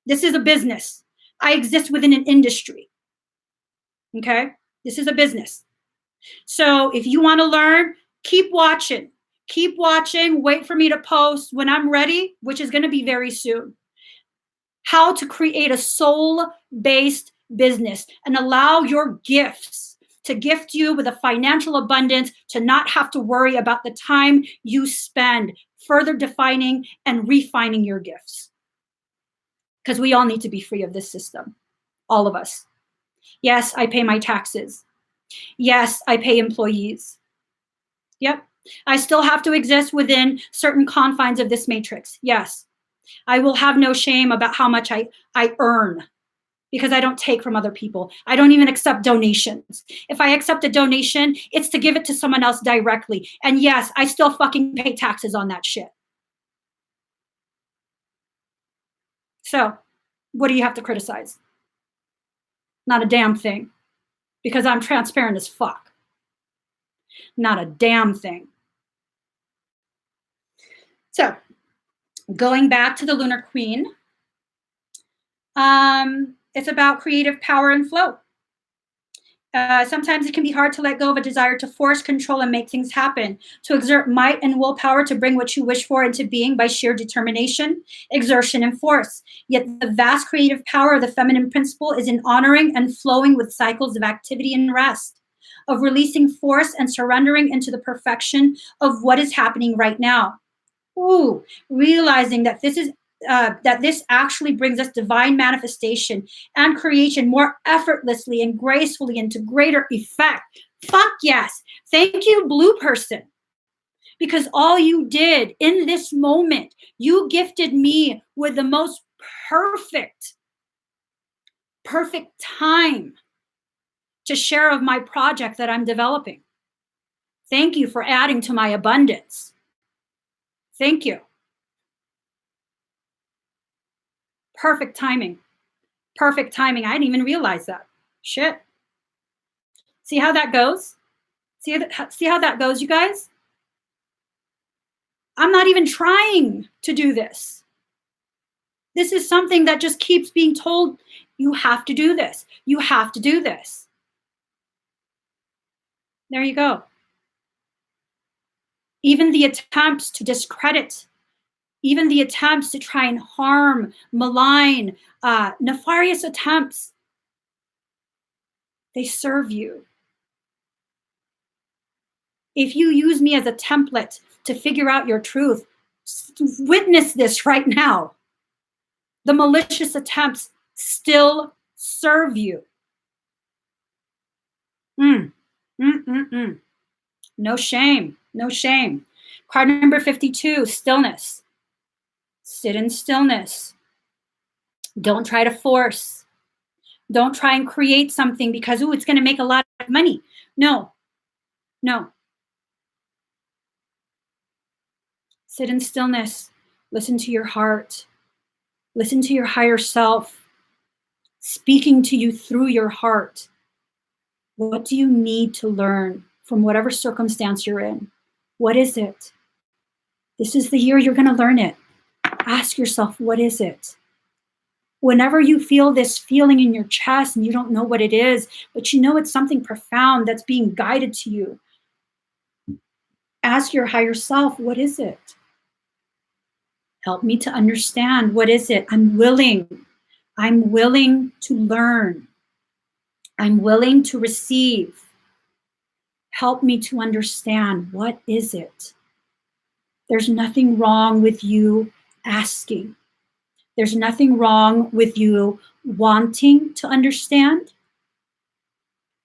This is a business. I exist within an industry. Okay? This is a business. So if you want to learn, keep watching Keep watching. Wait for me to post when I'm ready, which is going to be very soon. How to create a soul-based business and allow your gifts to gift you with a financial abundance, to not have to worry about the time you spend further defining and refining your gifts. Because we all need to be free of this system. All of us. Yes, I pay my taxes. Yes, I pay employees. Yep. I still have to exist within certain confines of this matrix. Yes. I will have no shame about how much I earn, because I don't take from other people. I don't even accept donations. If I accept a donation, it's to give it to someone else directly. And yes, I still fucking pay taxes on that shit. So what do you have to criticize? Not a damn thing, because I'm transparent as fuck. Not a damn thing. So going back to the Lunar Queen, it's about creative power and flow. Sometimes it can be hard to let go of a desire to force, control, and make things happen, to exert might and willpower to bring what you wish for into being by sheer determination, exertion, and force. Yet the vast creative power of the feminine principle is in honoring and flowing with cycles of activity and rest, of releasing force and surrendering into the perfection of what is happening right now. Ooh, realizing that this actually brings us divine manifestation and creation more effortlessly and gracefully into greater effect. Fuck yes. Thank you, blue person. Because all you did in this moment, you gifted me with the most perfect time to share of my project that I'm developing. Thank you for adding to my abundance. Thank you. Perfect timing. Perfect timing. I didn't even realize that. Shit. See how that goes? See how that goes, you guys? I'm not even trying to do this. This is something that just keeps being told, you have to do this. You have to do this. There you go. Even the attempts to discredit, even the attempts to try and harm, malign, nefarious attempts, they serve you. If you use me as a template to figure out your truth, witness this right now. The malicious attempts still serve you. No shame, no shame. Card number 52, stillness. Sit in stillness. Don't try to force. Don't try and create something because, ooh, it's going to make a lot of money. No, no. Sit in stillness. Listen to your heart. Listen to your higher self speaking to you through your heart. What do you need to learn from whatever circumstance you're in? What is it? This is the year you're going to learn it. Ask yourself, what is it? Whenever you feel this feeling in your chest and you don't know what it is, but you know it's something profound that's being guided to you, ask your higher self, what is it? Help me to understand, what is it? I'm willing to learn. I'm willing to receive. Help me to understand, what is it? There's nothing wrong with you asking. There's nothing wrong with you wanting to understand.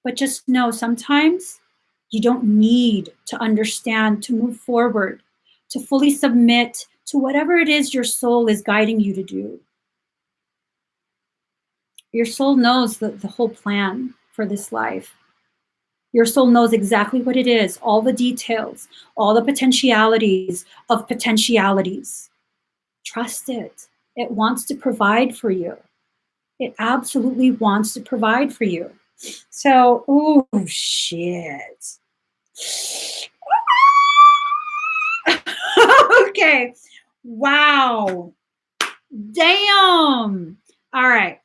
But just know, sometimes you don't need to understand to move forward, to fully submit to whatever it is your soul is guiding you to do. Your soul knows the whole plan for this life. Your soul knows exactly what it is, all the details, all the potentialities of potentialities. Trust it. It wants to provide for you. It absolutely wants to provide for you. So, oh shit. Okay. Wow. Damn. All right.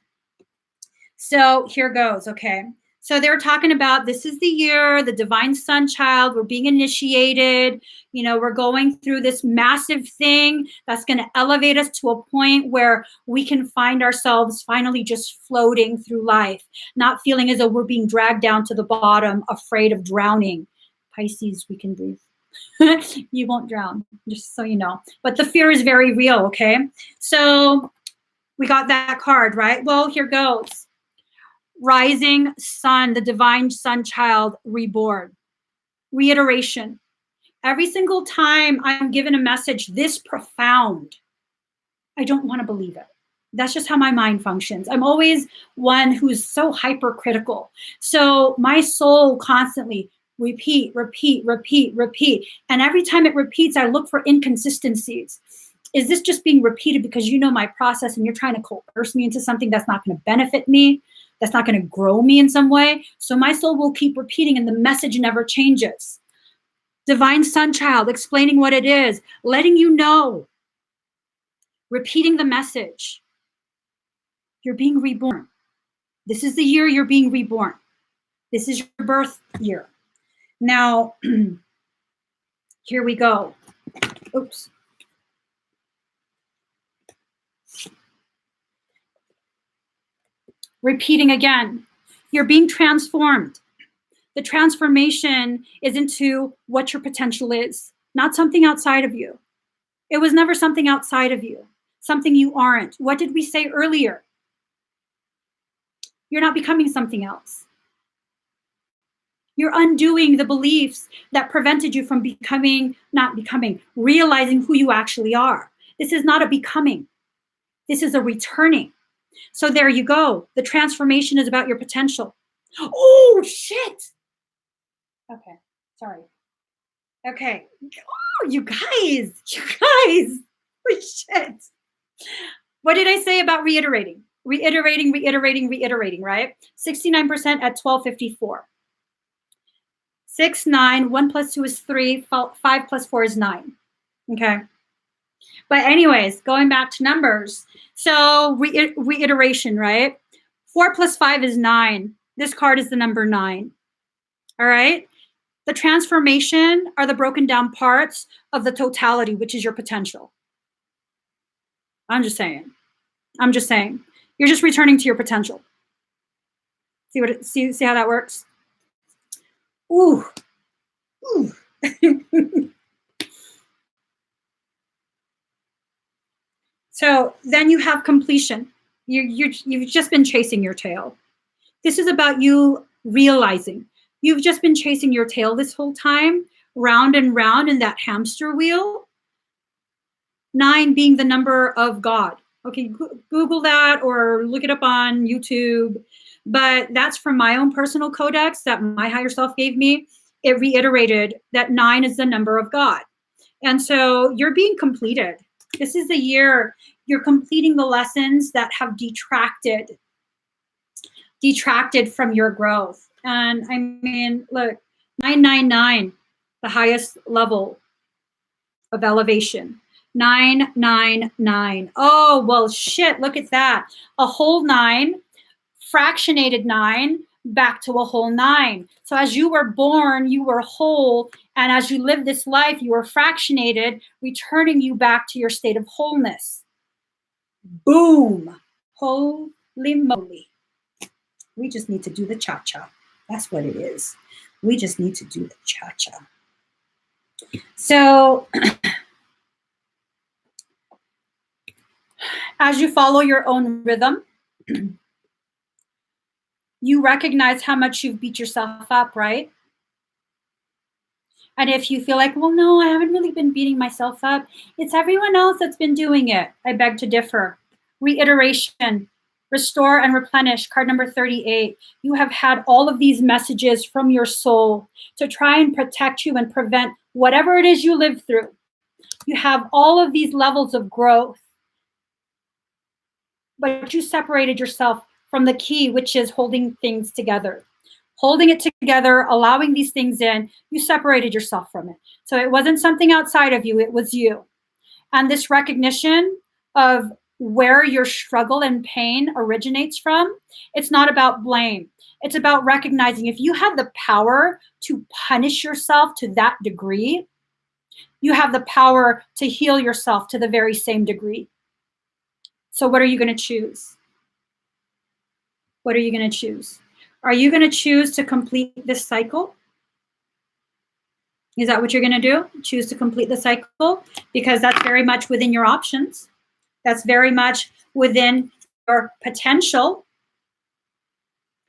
So here goes, okay? So they were talking about this is the year, the divine sun child, we're being initiated. You know, we're going through this massive thing that's going to elevate us to a point where we can find ourselves finally just floating through life, not feeling as though we're being dragged down to the bottom, afraid of drowning. Pisces, we can breathe. You won't drown, just so you know. But the fear is very real, okay? So we got that card, right? Well, here goes. Rising sun, the divine sun child, reborn. Reiteration. Every single time I'm given a message this profound, I don't want to believe it. That's just how my mind functions. I'm always one who's so hypercritical. So my soul constantly repeat. And every time it repeats, I look for inconsistencies. Is this just being repeated because you know my process and you're trying to coerce me into something that's not going to benefit me? That's not going to grow me in some way? So my soul will keep repeating and the message never changes. Divine sun child, explaining what it is, letting you know, repeating the message. You're being reborn. This is the year you're being reborn. This is your birth year. Now, here we go. Oops. Repeating again, you're being transformed. The transformation is into what your potential is, not something outside of you. It was never something outside of you, something you aren't. What did we say earlier? You're not becoming something else. You're undoing the beliefs that prevented you from realizing who you actually are. This is not a becoming. This is a returning. So there you go. The transformation is about your potential. Oh, shit. Okay, sorry. Okay. Oh, you guys. Holy shit. What did I say about reiterating? Reiterating, right? 69% at 1254. 6, 9, 1 plus 2 is 3, 5 plus 4 is 9. Okay. But anyways, going back to numbers. So reiteration, right? 4 plus 5 is 9. This card is the number 9. All right. The transformation are the broken down parts of the totality, which is your potential. I'm just saying. You're just returning to your potential. See how that works? Ooh. So then you have completion. You've just been chasing your tail. This is about you realizing you've just been chasing your tail this whole time, round and round in that hamster wheel. 9 being the number of God. Okay, Google that or look it up on YouTube. But that's from my own personal codex that my higher self gave me. It reiterated that 9 is the number of God. And so you're being completed. This is the year you're completing the lessons that have detracted from your growth. And I mean, look, 999, the highest level of elevation. 999. Oh, well, shit, look at that. A whole 9, fractionated 9, back to a whole 9. So as you were born, you were whole. And as you live this life, you were fractionated, returning you back to your state of wholeness. Boom. Holy moly. We just need to do the cha-cha. That's what it is. We just need to do the cha-cha. So as you follow your own rhythm, you recognize how much you've beat yourself up, right? And if you feel like, well, no, I haven't really been beating myself up, it's everyone else that's been doing it. I beg to differ. Reiteration, restore and replenish, card number 38. You have had all of these messages from your soul to try and protect you and prevent whatever it is you live through. You have all of these levels of growth, but you separated yourself from the key, which is holding things together. Holding it together, allowing these things in, you separated yourself from it. So it wasn't something outside of you, it was you. And this recognition of where your struggle and pain originates from, it's not about blame. It's about recognizing if you have the power to punish yourself to that degree, you have the power to heal yourself to the very same degree. So what are you going to choose? What are you going to choose? Are you going to choose to complete this cycle? Is that what you're going to do? Choose to complete the cycle? Because that's very much within your options. That's very much within your potential.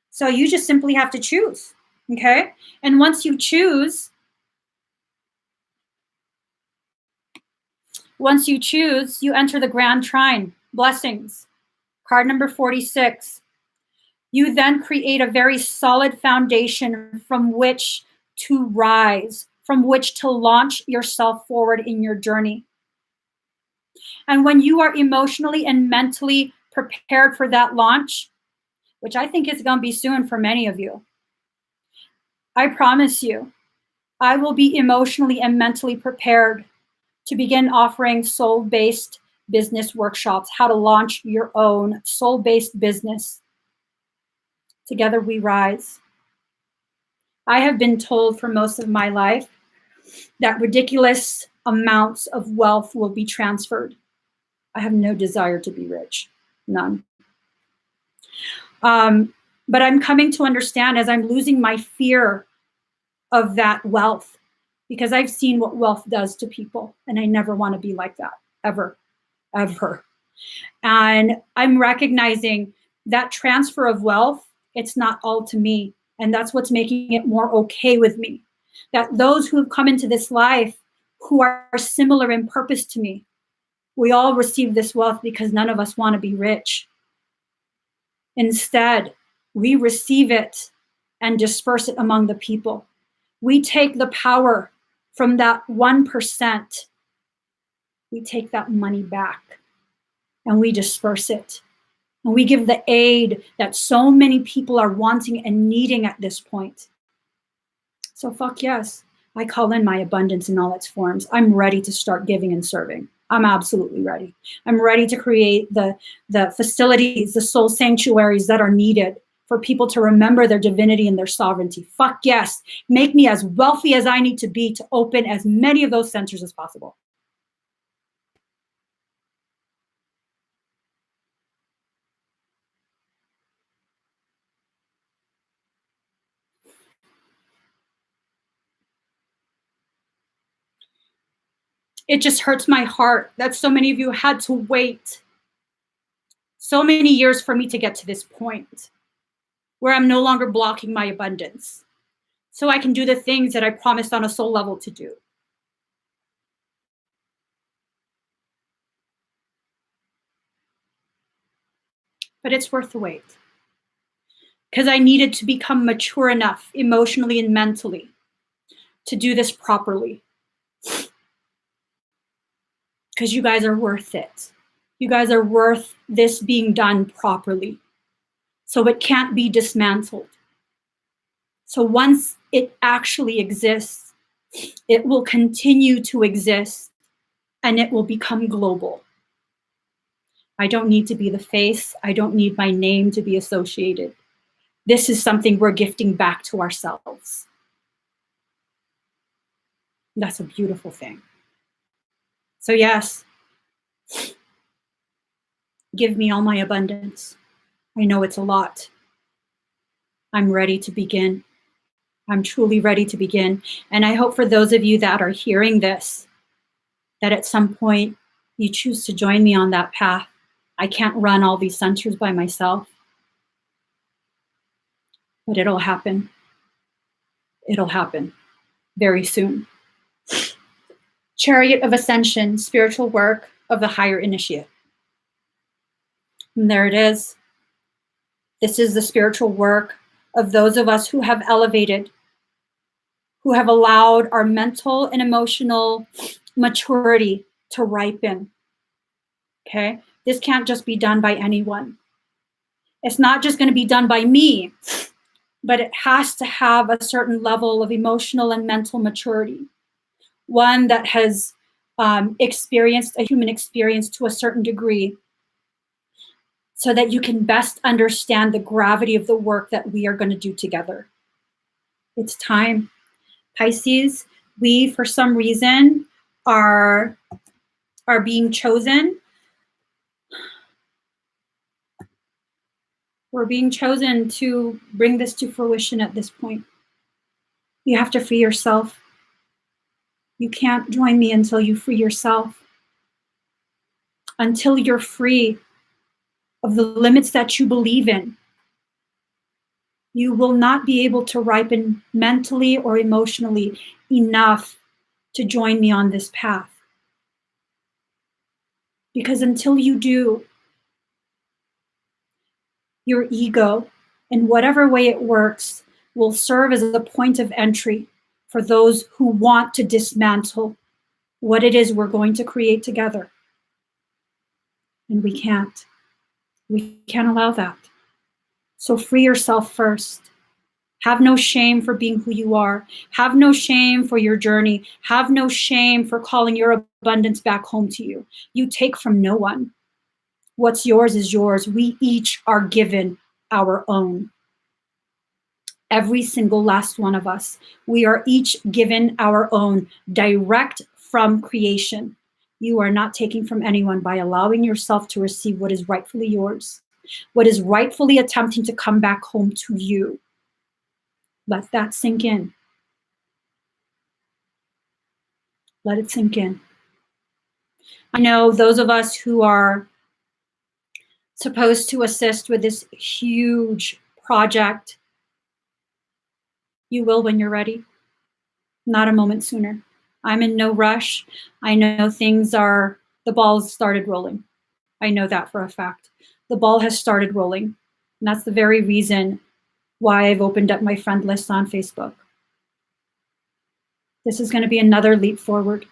So you just simply have to choose, okay? And once you choose, you enter the grand trine. Blessings. Card number 46. You then create a very solid foundation from which to rise, from which to launch yourself forward in your journey. And when you are emotionally and mentally prepared for that launch, which I think is going to be soon for many of you, I promise you, I will be emotionally and mentally prepared to begin offering soul-based business workshops, how to launch your own soul-based business. Together we rise. I have been told for most of my life that ridiculous amounts of wealth will be transferred. I have no desire to be rich, none. But I'm coming to understand as I'm losing my fear of that wealth, because I've seen what wealth does to people, and I never want to be like that, ever, ever. And I'm recognizing that transfer of wealth, it's not all to me. And that's what's making it more okay with me. That those who have come into this life who are similar in purpose to me, we all receive this wealth because none of us want to be rich. Instead, we receive it and disperse it among the people. We take the power from that 1%. We take that money back and we disperse it. And we give the aid that so many people are wanting and needing at this point. So fuck yes, I call in my abundance in all its forms. I'm ready to start giving and serving. I'm absolutely ready. I'm ready to create the facilities, the soul sanctuaries that are needed for people to remember their divinity and their sovereignty. Fuck yes, make me as wealthy as I need to be to open as many of those centers as possible. It just hurts my heart that so many of you had to wait so many years for me to get to this point where I'm no longer blocking my abundance so I can do the things that I promised on a soul level to do. But it's worth the wait because I needed to become mature enough emotionally and mentally to do this properly. Because you guys are worth it. You guys are worth this being done properly. So it can't be dismantled. So once it actually exists, it will continue to exist and it will become global. I don't need to be the face. I don't need my name to be associated. This is something we're gifting back to ourselves. That's a beautiful thing. So yes, give me all my abundance. I know it's a lot. I'm ready to begin. I'm truly ready to begin. And I hope for those of you that are hearing this, that at some point you choose to join me on that path. I can't run all these centers by myself, but it'll happen. It'll happen very soon. Chariot of Ascension, spiritual work of the higher initiate. And there it is. This is the spiritual work of those of us who have elevated, who have allowed our mental and emotional maturity to ripen. Okay? This can't just be done by anyone. It's not just going to be done by me, but it has to have a certain level of emotional and mental maturity. One that has experienced a human experience to a certain degree so that you can best understand the gravity of the work that we are going to do together. It's time. Pisces, we, for some reason, are being chosen. We're being chosen to bring this to fruition at this point. You have to free yourself. You can't join me until you free yourself. Until you're free of the limits that you believe in, you will not be able to ripen mentally or emotionally enough to join me on this path. Because until you do, your ego, in whatever way it works, will serve as a point of entry for those who want to dismantle what it is we're going to create together. And we can't. We can't allow that. So free yourself first. Have no shame for being who you are. Have no shame for your journey. Have no shame for calling your abundance back home to you. You take from no one. What's yours is yours. We each are given our own. Every single last one of us. We are each given our own, direct from creation. You are not taking from anyone by allowing yourself to receive what is rightfully yours, what is rightfully attempting to come back home to you. Let that sink in. Let it sink in. I know those of us who are supposed to assist with this huge project, you will when you're ready, not a moment sooner. I'm in no rush. I know the ball's started rolling. I know that for a fact. The ball has started rolling. And that's the very reason why I've opened up my friend list on Facebook. This is going to be another leap forward.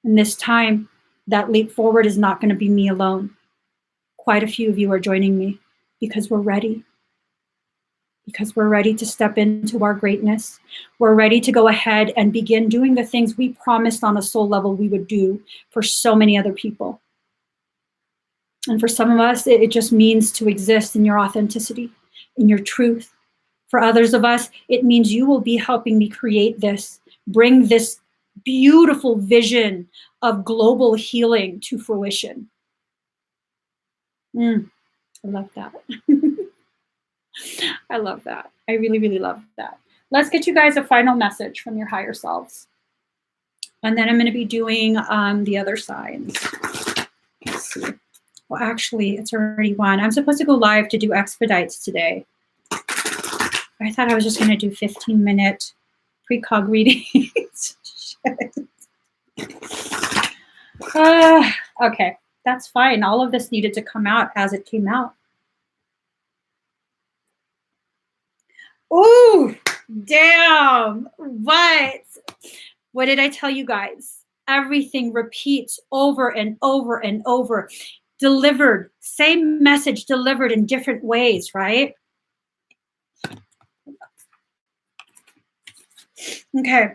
And this time, that leap forward is not going to be me alone. Quite a few of you are joining me because we're ready. Because we're ready to step into our greatness. We're ready to go ahead and begin doing the things we promised on a soul level we would do for so many other people. And for some of us, it just means to exist in your authenticity, in your truth. For others of us, it means you will be helping me create this, bring this beautiful vision of global healing to fruition. I love that. I love that. I really, really love that. Let's get you guys a final message from your higher selves. And then I'm going to be doing the other signs. Let's see. Well, actually, it's already 1. I'm supposed to go live to do expedites today. I thought I was just going to do 15-minute precog readings. Okay, that's fine. All of this needed to come out as it came out. Ooh, damn. What did I tell you guys? Everything repeats over and over and over. Delivered, same message delivered in different ways, right? Okay.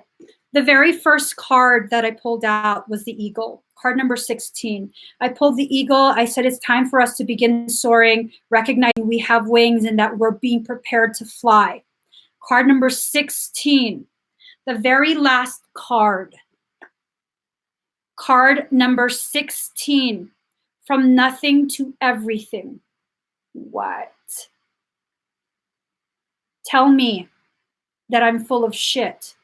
The very first card that I pulled out was the eagle, card number 16. I pulled the eagle. I said it's time for us to begin soaring, recognizing we have wings and that we're being prepared to fly. Card number 16, the very last card. Card number 16, from nothing to everything. What? Tell me that I'm full of shit.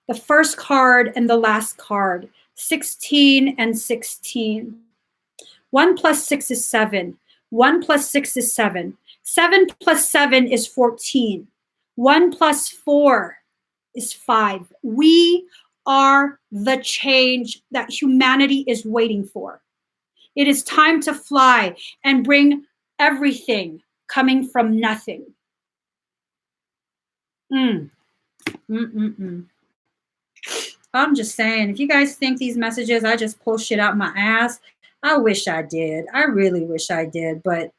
The first card and the last card, 16 and 16. 1 plus 6 is 7. 1 plus 6 is 7. 7 plus 7 is 14. 1 plus 4 is 5. We are the change that humanity is waiting for. It is time to fly and bring everything coming from nothing. I'm just saying, if you guys think these messages, I just pull shit out my ass, I wish I did. I really wish I did, but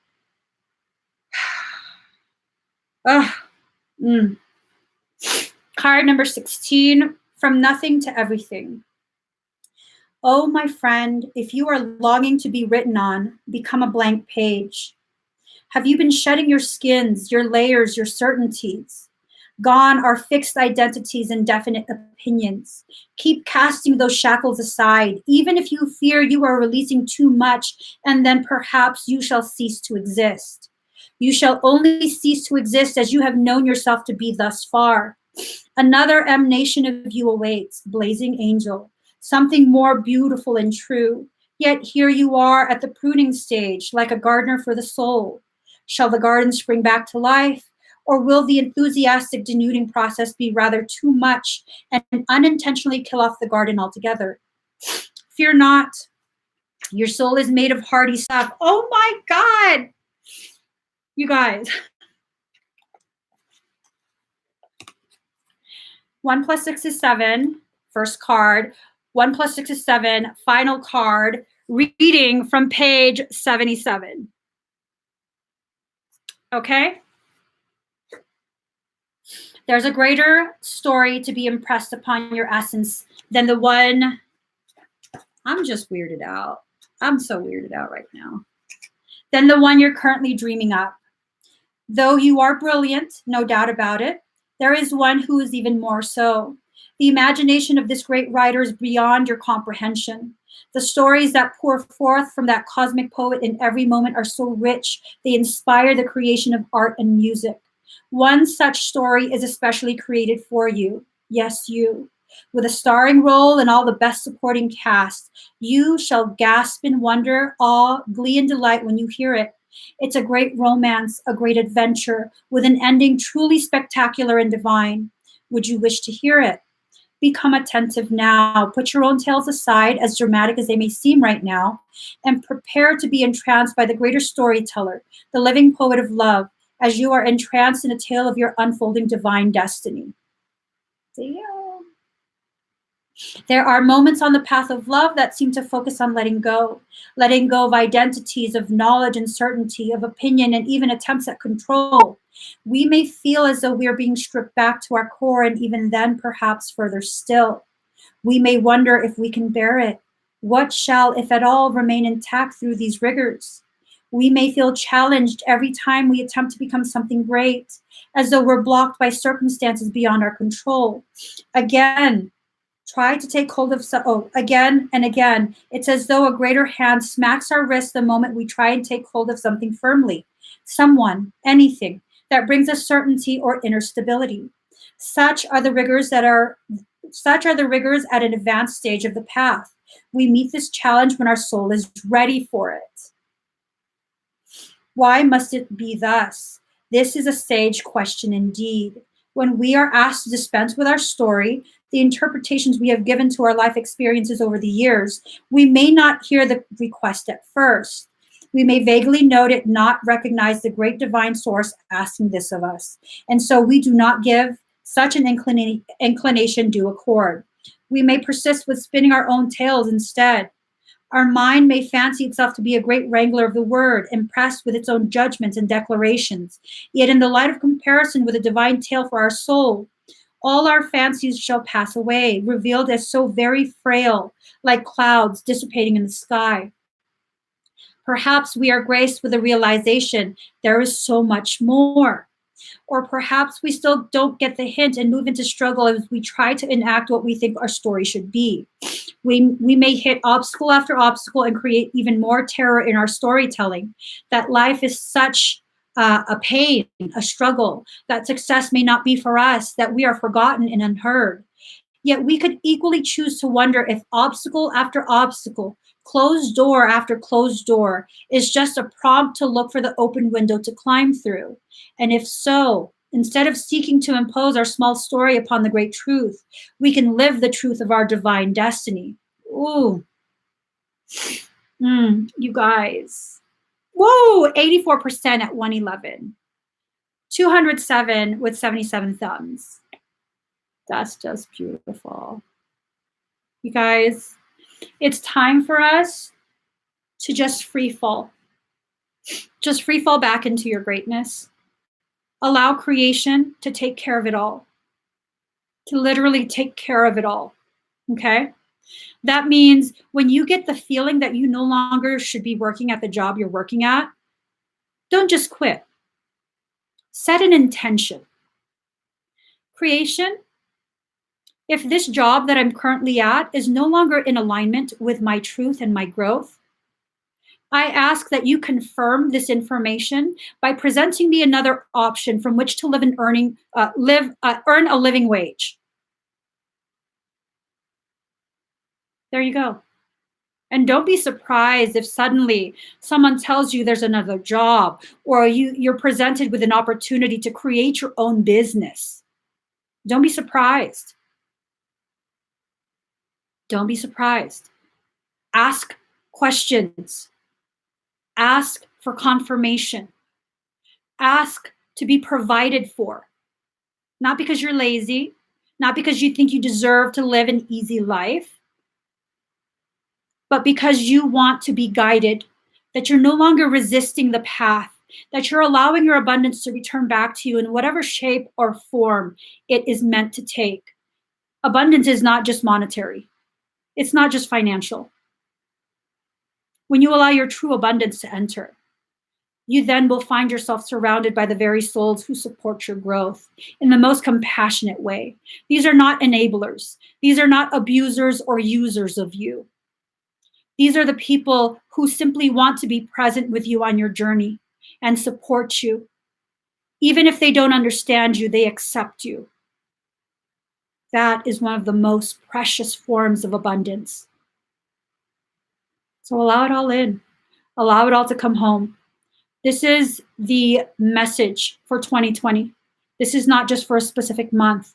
Card number 16, from nothing to everything. Oh, my friend, if you are longing to be written on, become a blank page. Have you been shedding your skins, your layers, your certainties? Gone are fixed identities and definite opinions. Keep casting those shackles aside, even if you fear you are releasing too much, and then perhaps you shall cease to exist. You shall only cease to exist as you have known yourself to be thus far. Another emanation of you awaits, blazing angel, something more beautiful and true. Yet here you are at the pruning stage, like a gardener for the soul. Shall the garden spring back to life? Or will the enthusiastic denuding process be rather too much and unintentionally kill off the garden altogether? Fear not. Your soul is made of hardy stuff. Oh my God. You guys. 1 plus 6 is 7. First card. 1 plus 6 is 7. Final card. Reading from page 77. Okay? There's a greater story to be impressed upon your essence than the one. I'm just weirded out. I'm so weirded out right now. Than the one you're currently dreaming up. Though you are brilliant, no doubt about it, there is one who is even more so. The imagination of this great writer is beyond your comprehension. The stories that pour forth from that cosmic poet in every moment are so rich, they inspire the creation of art and music. One such story is especially created for you. Yes, you. With a starring role and all the best supporting cast, you shall gasp in wonder, awe, glee, and delight when you hear it. It's a great romance, a great adventure, with an ending truly spectacular and divine. Would you wish to hear it? Become attentive now. Put your own tales aside, as dramatic as they may seem right now, and prepare to be entranced by the greater storyteller, the living poet of love, as you are entranced in a tale of your unfolding divine destiny. Damn. There are moments on the path of love that seem to focus on letting go of identities, of knowledge and certainty, of opinion, and even attempts at control. We may feel as though we are being stripped back to our core, and even then, perhaps further still. We may wonder if we can bear it. What shall, if at all, remain intact through these rigors? We may feel challenged every time we attempt to become something great, as though we're blocked by circumstances beyond our control. Again, try to take hold of again and again. It's as though a greater hand smacks our wrist the moment we try and take hold of something firmly, someone, anything that brings us certainty or inner stability. Such are the rigors at an advanced stage of the path. We meet this challenge when our soul is ready for it. Why must it be thus? This is a sage question indeed. When we are asked to dispense with our story, the interpretations we have given to our life experiences over the years, we may not hear the request at first. We may vaguely note it, not recognize the great divine source asking this of us. And so we do not give such an inclination due accord. We may persist with spinning our own tales instead. Our mind may fancy itself to be a great wrangler of the word, impressed with its own judgments and declarations. Yet in the light of comparison with a divine tale for our soul, all our fancies shall pass away, revealed as so very frail, like clouds dissipating in the sky. Perhaps we are graced with a realization there is so much more. Or perhaps we still don't get the hint and move into struggle as we try to enact what we think our story should be. We may hit obstacle after obstacle and create even more terror in our storytelling, that life is such a pain, a struggle, that success may not be for us, that we are forgotten and unheard. Yet we could equally choose to wonder if obstacle after obstacle, closed door after closed door, is just a prompt to look for the open window to climb through. And if so, instead of seeking to impose our small story upon the great truth, we can live the truth of our divine destiny. Ooh. You guys. Whoa, 84% at 111. 207 with 77 thumbs. That's just beautiful. You guys, it's time for us to just free fall. Just free fall back into your greatness. Allow creation to take care of it all. To literally take care of it all. Okay? That means when you get the feeling that you no longer should be working at the job you're working at, don't just quit. Set an intention. Creation, if this job that I'm currently at is no longer in alignment with my truth and my growth, I ask that you confirm this information by presenting me another option from which to live and earn a living wage. There you go. And don't be surprised if suddenly someone tells you there's another job, or you're presented with an opportunity to create your own business. Don't be surprised. Don't be surprised. Ask questions. Ask for confirmation. Ask to be provided for. Not because you're lazy, not because you think you deserve to live an easy life, but because you want to be guided, that you're no longer resisting the path, that you're allowing your abundance to return back to you in whatever shape or form it is meant to take. Abundance is not just monetary. It's not just financial. When you allow your true abundance to enter, you then will find yourself surrounded by the very souls who support your growth in the most compassionate way. These are not enablers. These are not abusers or users of you. These are the people who simply want to be present with you on your journey and support you. Even if they don't understand you, they accept you. That is one of the most precious forms of abundance. So allow it all in. Allow it all to come home. This is the message for 2020. This is not just for a specific month.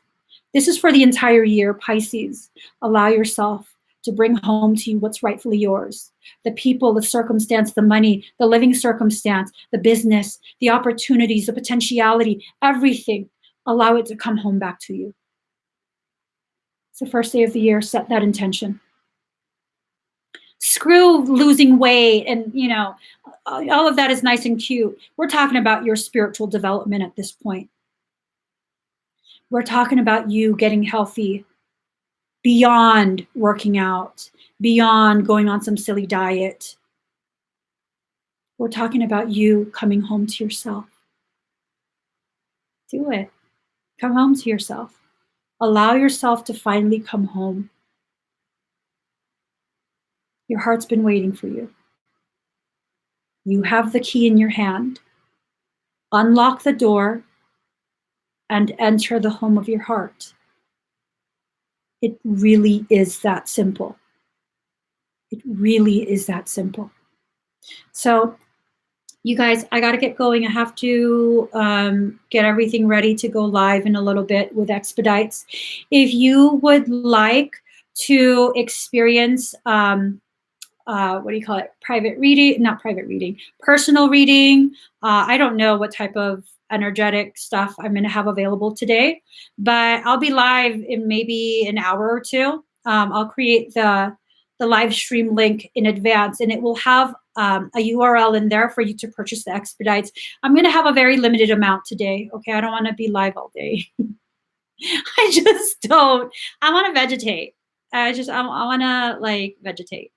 This is for the entire year, Pisces. Allow yourself to bring home to you what's rightfully yours. The people, the circumstance, the money, the living circumstance, the business, the opportunities, the potentiality, everything. Allow it to come home back to you. It's the first day of the year. Set that intention. Screw losing weight and, all of that is nice and cute. We're talking about your spiritual development at this point. We're talking about you getting healthy beyond working out, beyond going on some silly diet. We're talking about you coming home to yourself. Do it. Come home to yourself. Allow yourself to finally come home. Your heart's been waiting for you. You have the key in your hand. Unlock the door and enter the home of your heart. It really is that simple. It really is that simple. So, you guys, I got to get going. I have to get everything ready to go live in a little bit with Expedites. If you would like to experience, private reading, not private reading, personal reading. I don't know what type of energetic stuff I'm going to have available today, but I'll be live in maybe an hour or two. I'll create the live stream link in advance, and it will have a URL in there for you to purchase the Expedites. I'm going to have a very limited amount today. Okay, I don't want to be live all day. I just don't. I want to vegetate. I want to vegetate.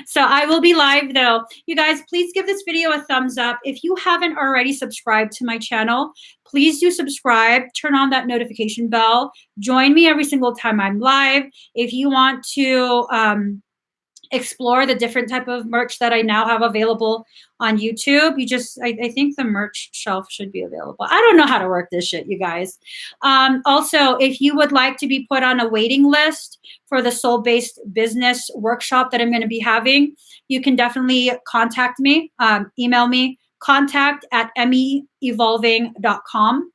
So I will be live though. You guys, please give this video a thumbs up. If you haven't already subscribed to my channel, please do subscribe. Turn on that notification bell. Join me every single time I'm live. If you want to explore the different type of merch that I now have available on YouTube, I think the merch shelf should be available. I don't know how to work this shit, you guys. Also, if you would like to be put on a waiting list for the soul-based business workshop that I'm going to be having, you can definitely contact me, email me, contact@emmieevolving.com.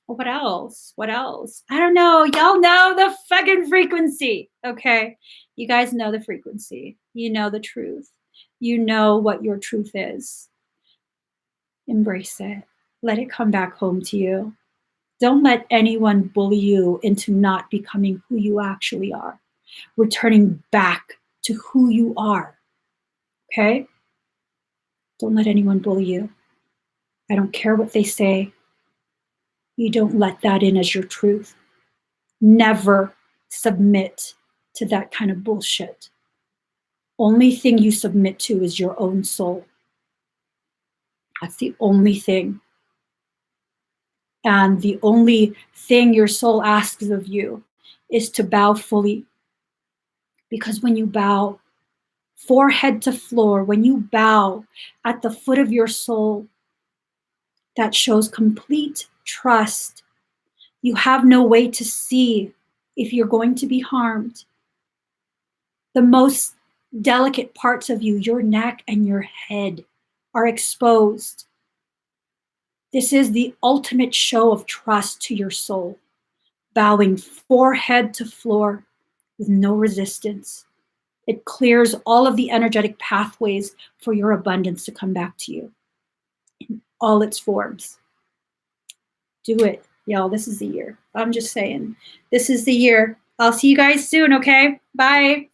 What else? I don't know. Y'all know the fucking frequency. Okay. You guys know the frequency. You know the truth. You know what your truth is. Embrace it. Let it come back home to you. Don't let anyone bully you into not becoming who you actually are. Returning back to who you are. Okay? Don't let anyone bully you. I don't care what they say. You don't let that in as your truth. Never submit to that kind of bullshit. Only thing you submit to is your own soul. That's the only thing. And the only thing your soul asks of you is to bow fully. Because when you bow forehead to floor, when you bow at the foot of your soul, that shows complete trust. You have no way to see if you're going to be harmed. The most delicate parts of you, your neck and your head, are exposed. This is the ultimate show of trust to your soul, bowing forehead to floor with no resistance. It clears all of the energetic pathways for your abundance to come back to you in all its forms. Do it, y'all. This is the year. I'm just saying, this is the year. I'll see you guys soon, okay? Bye.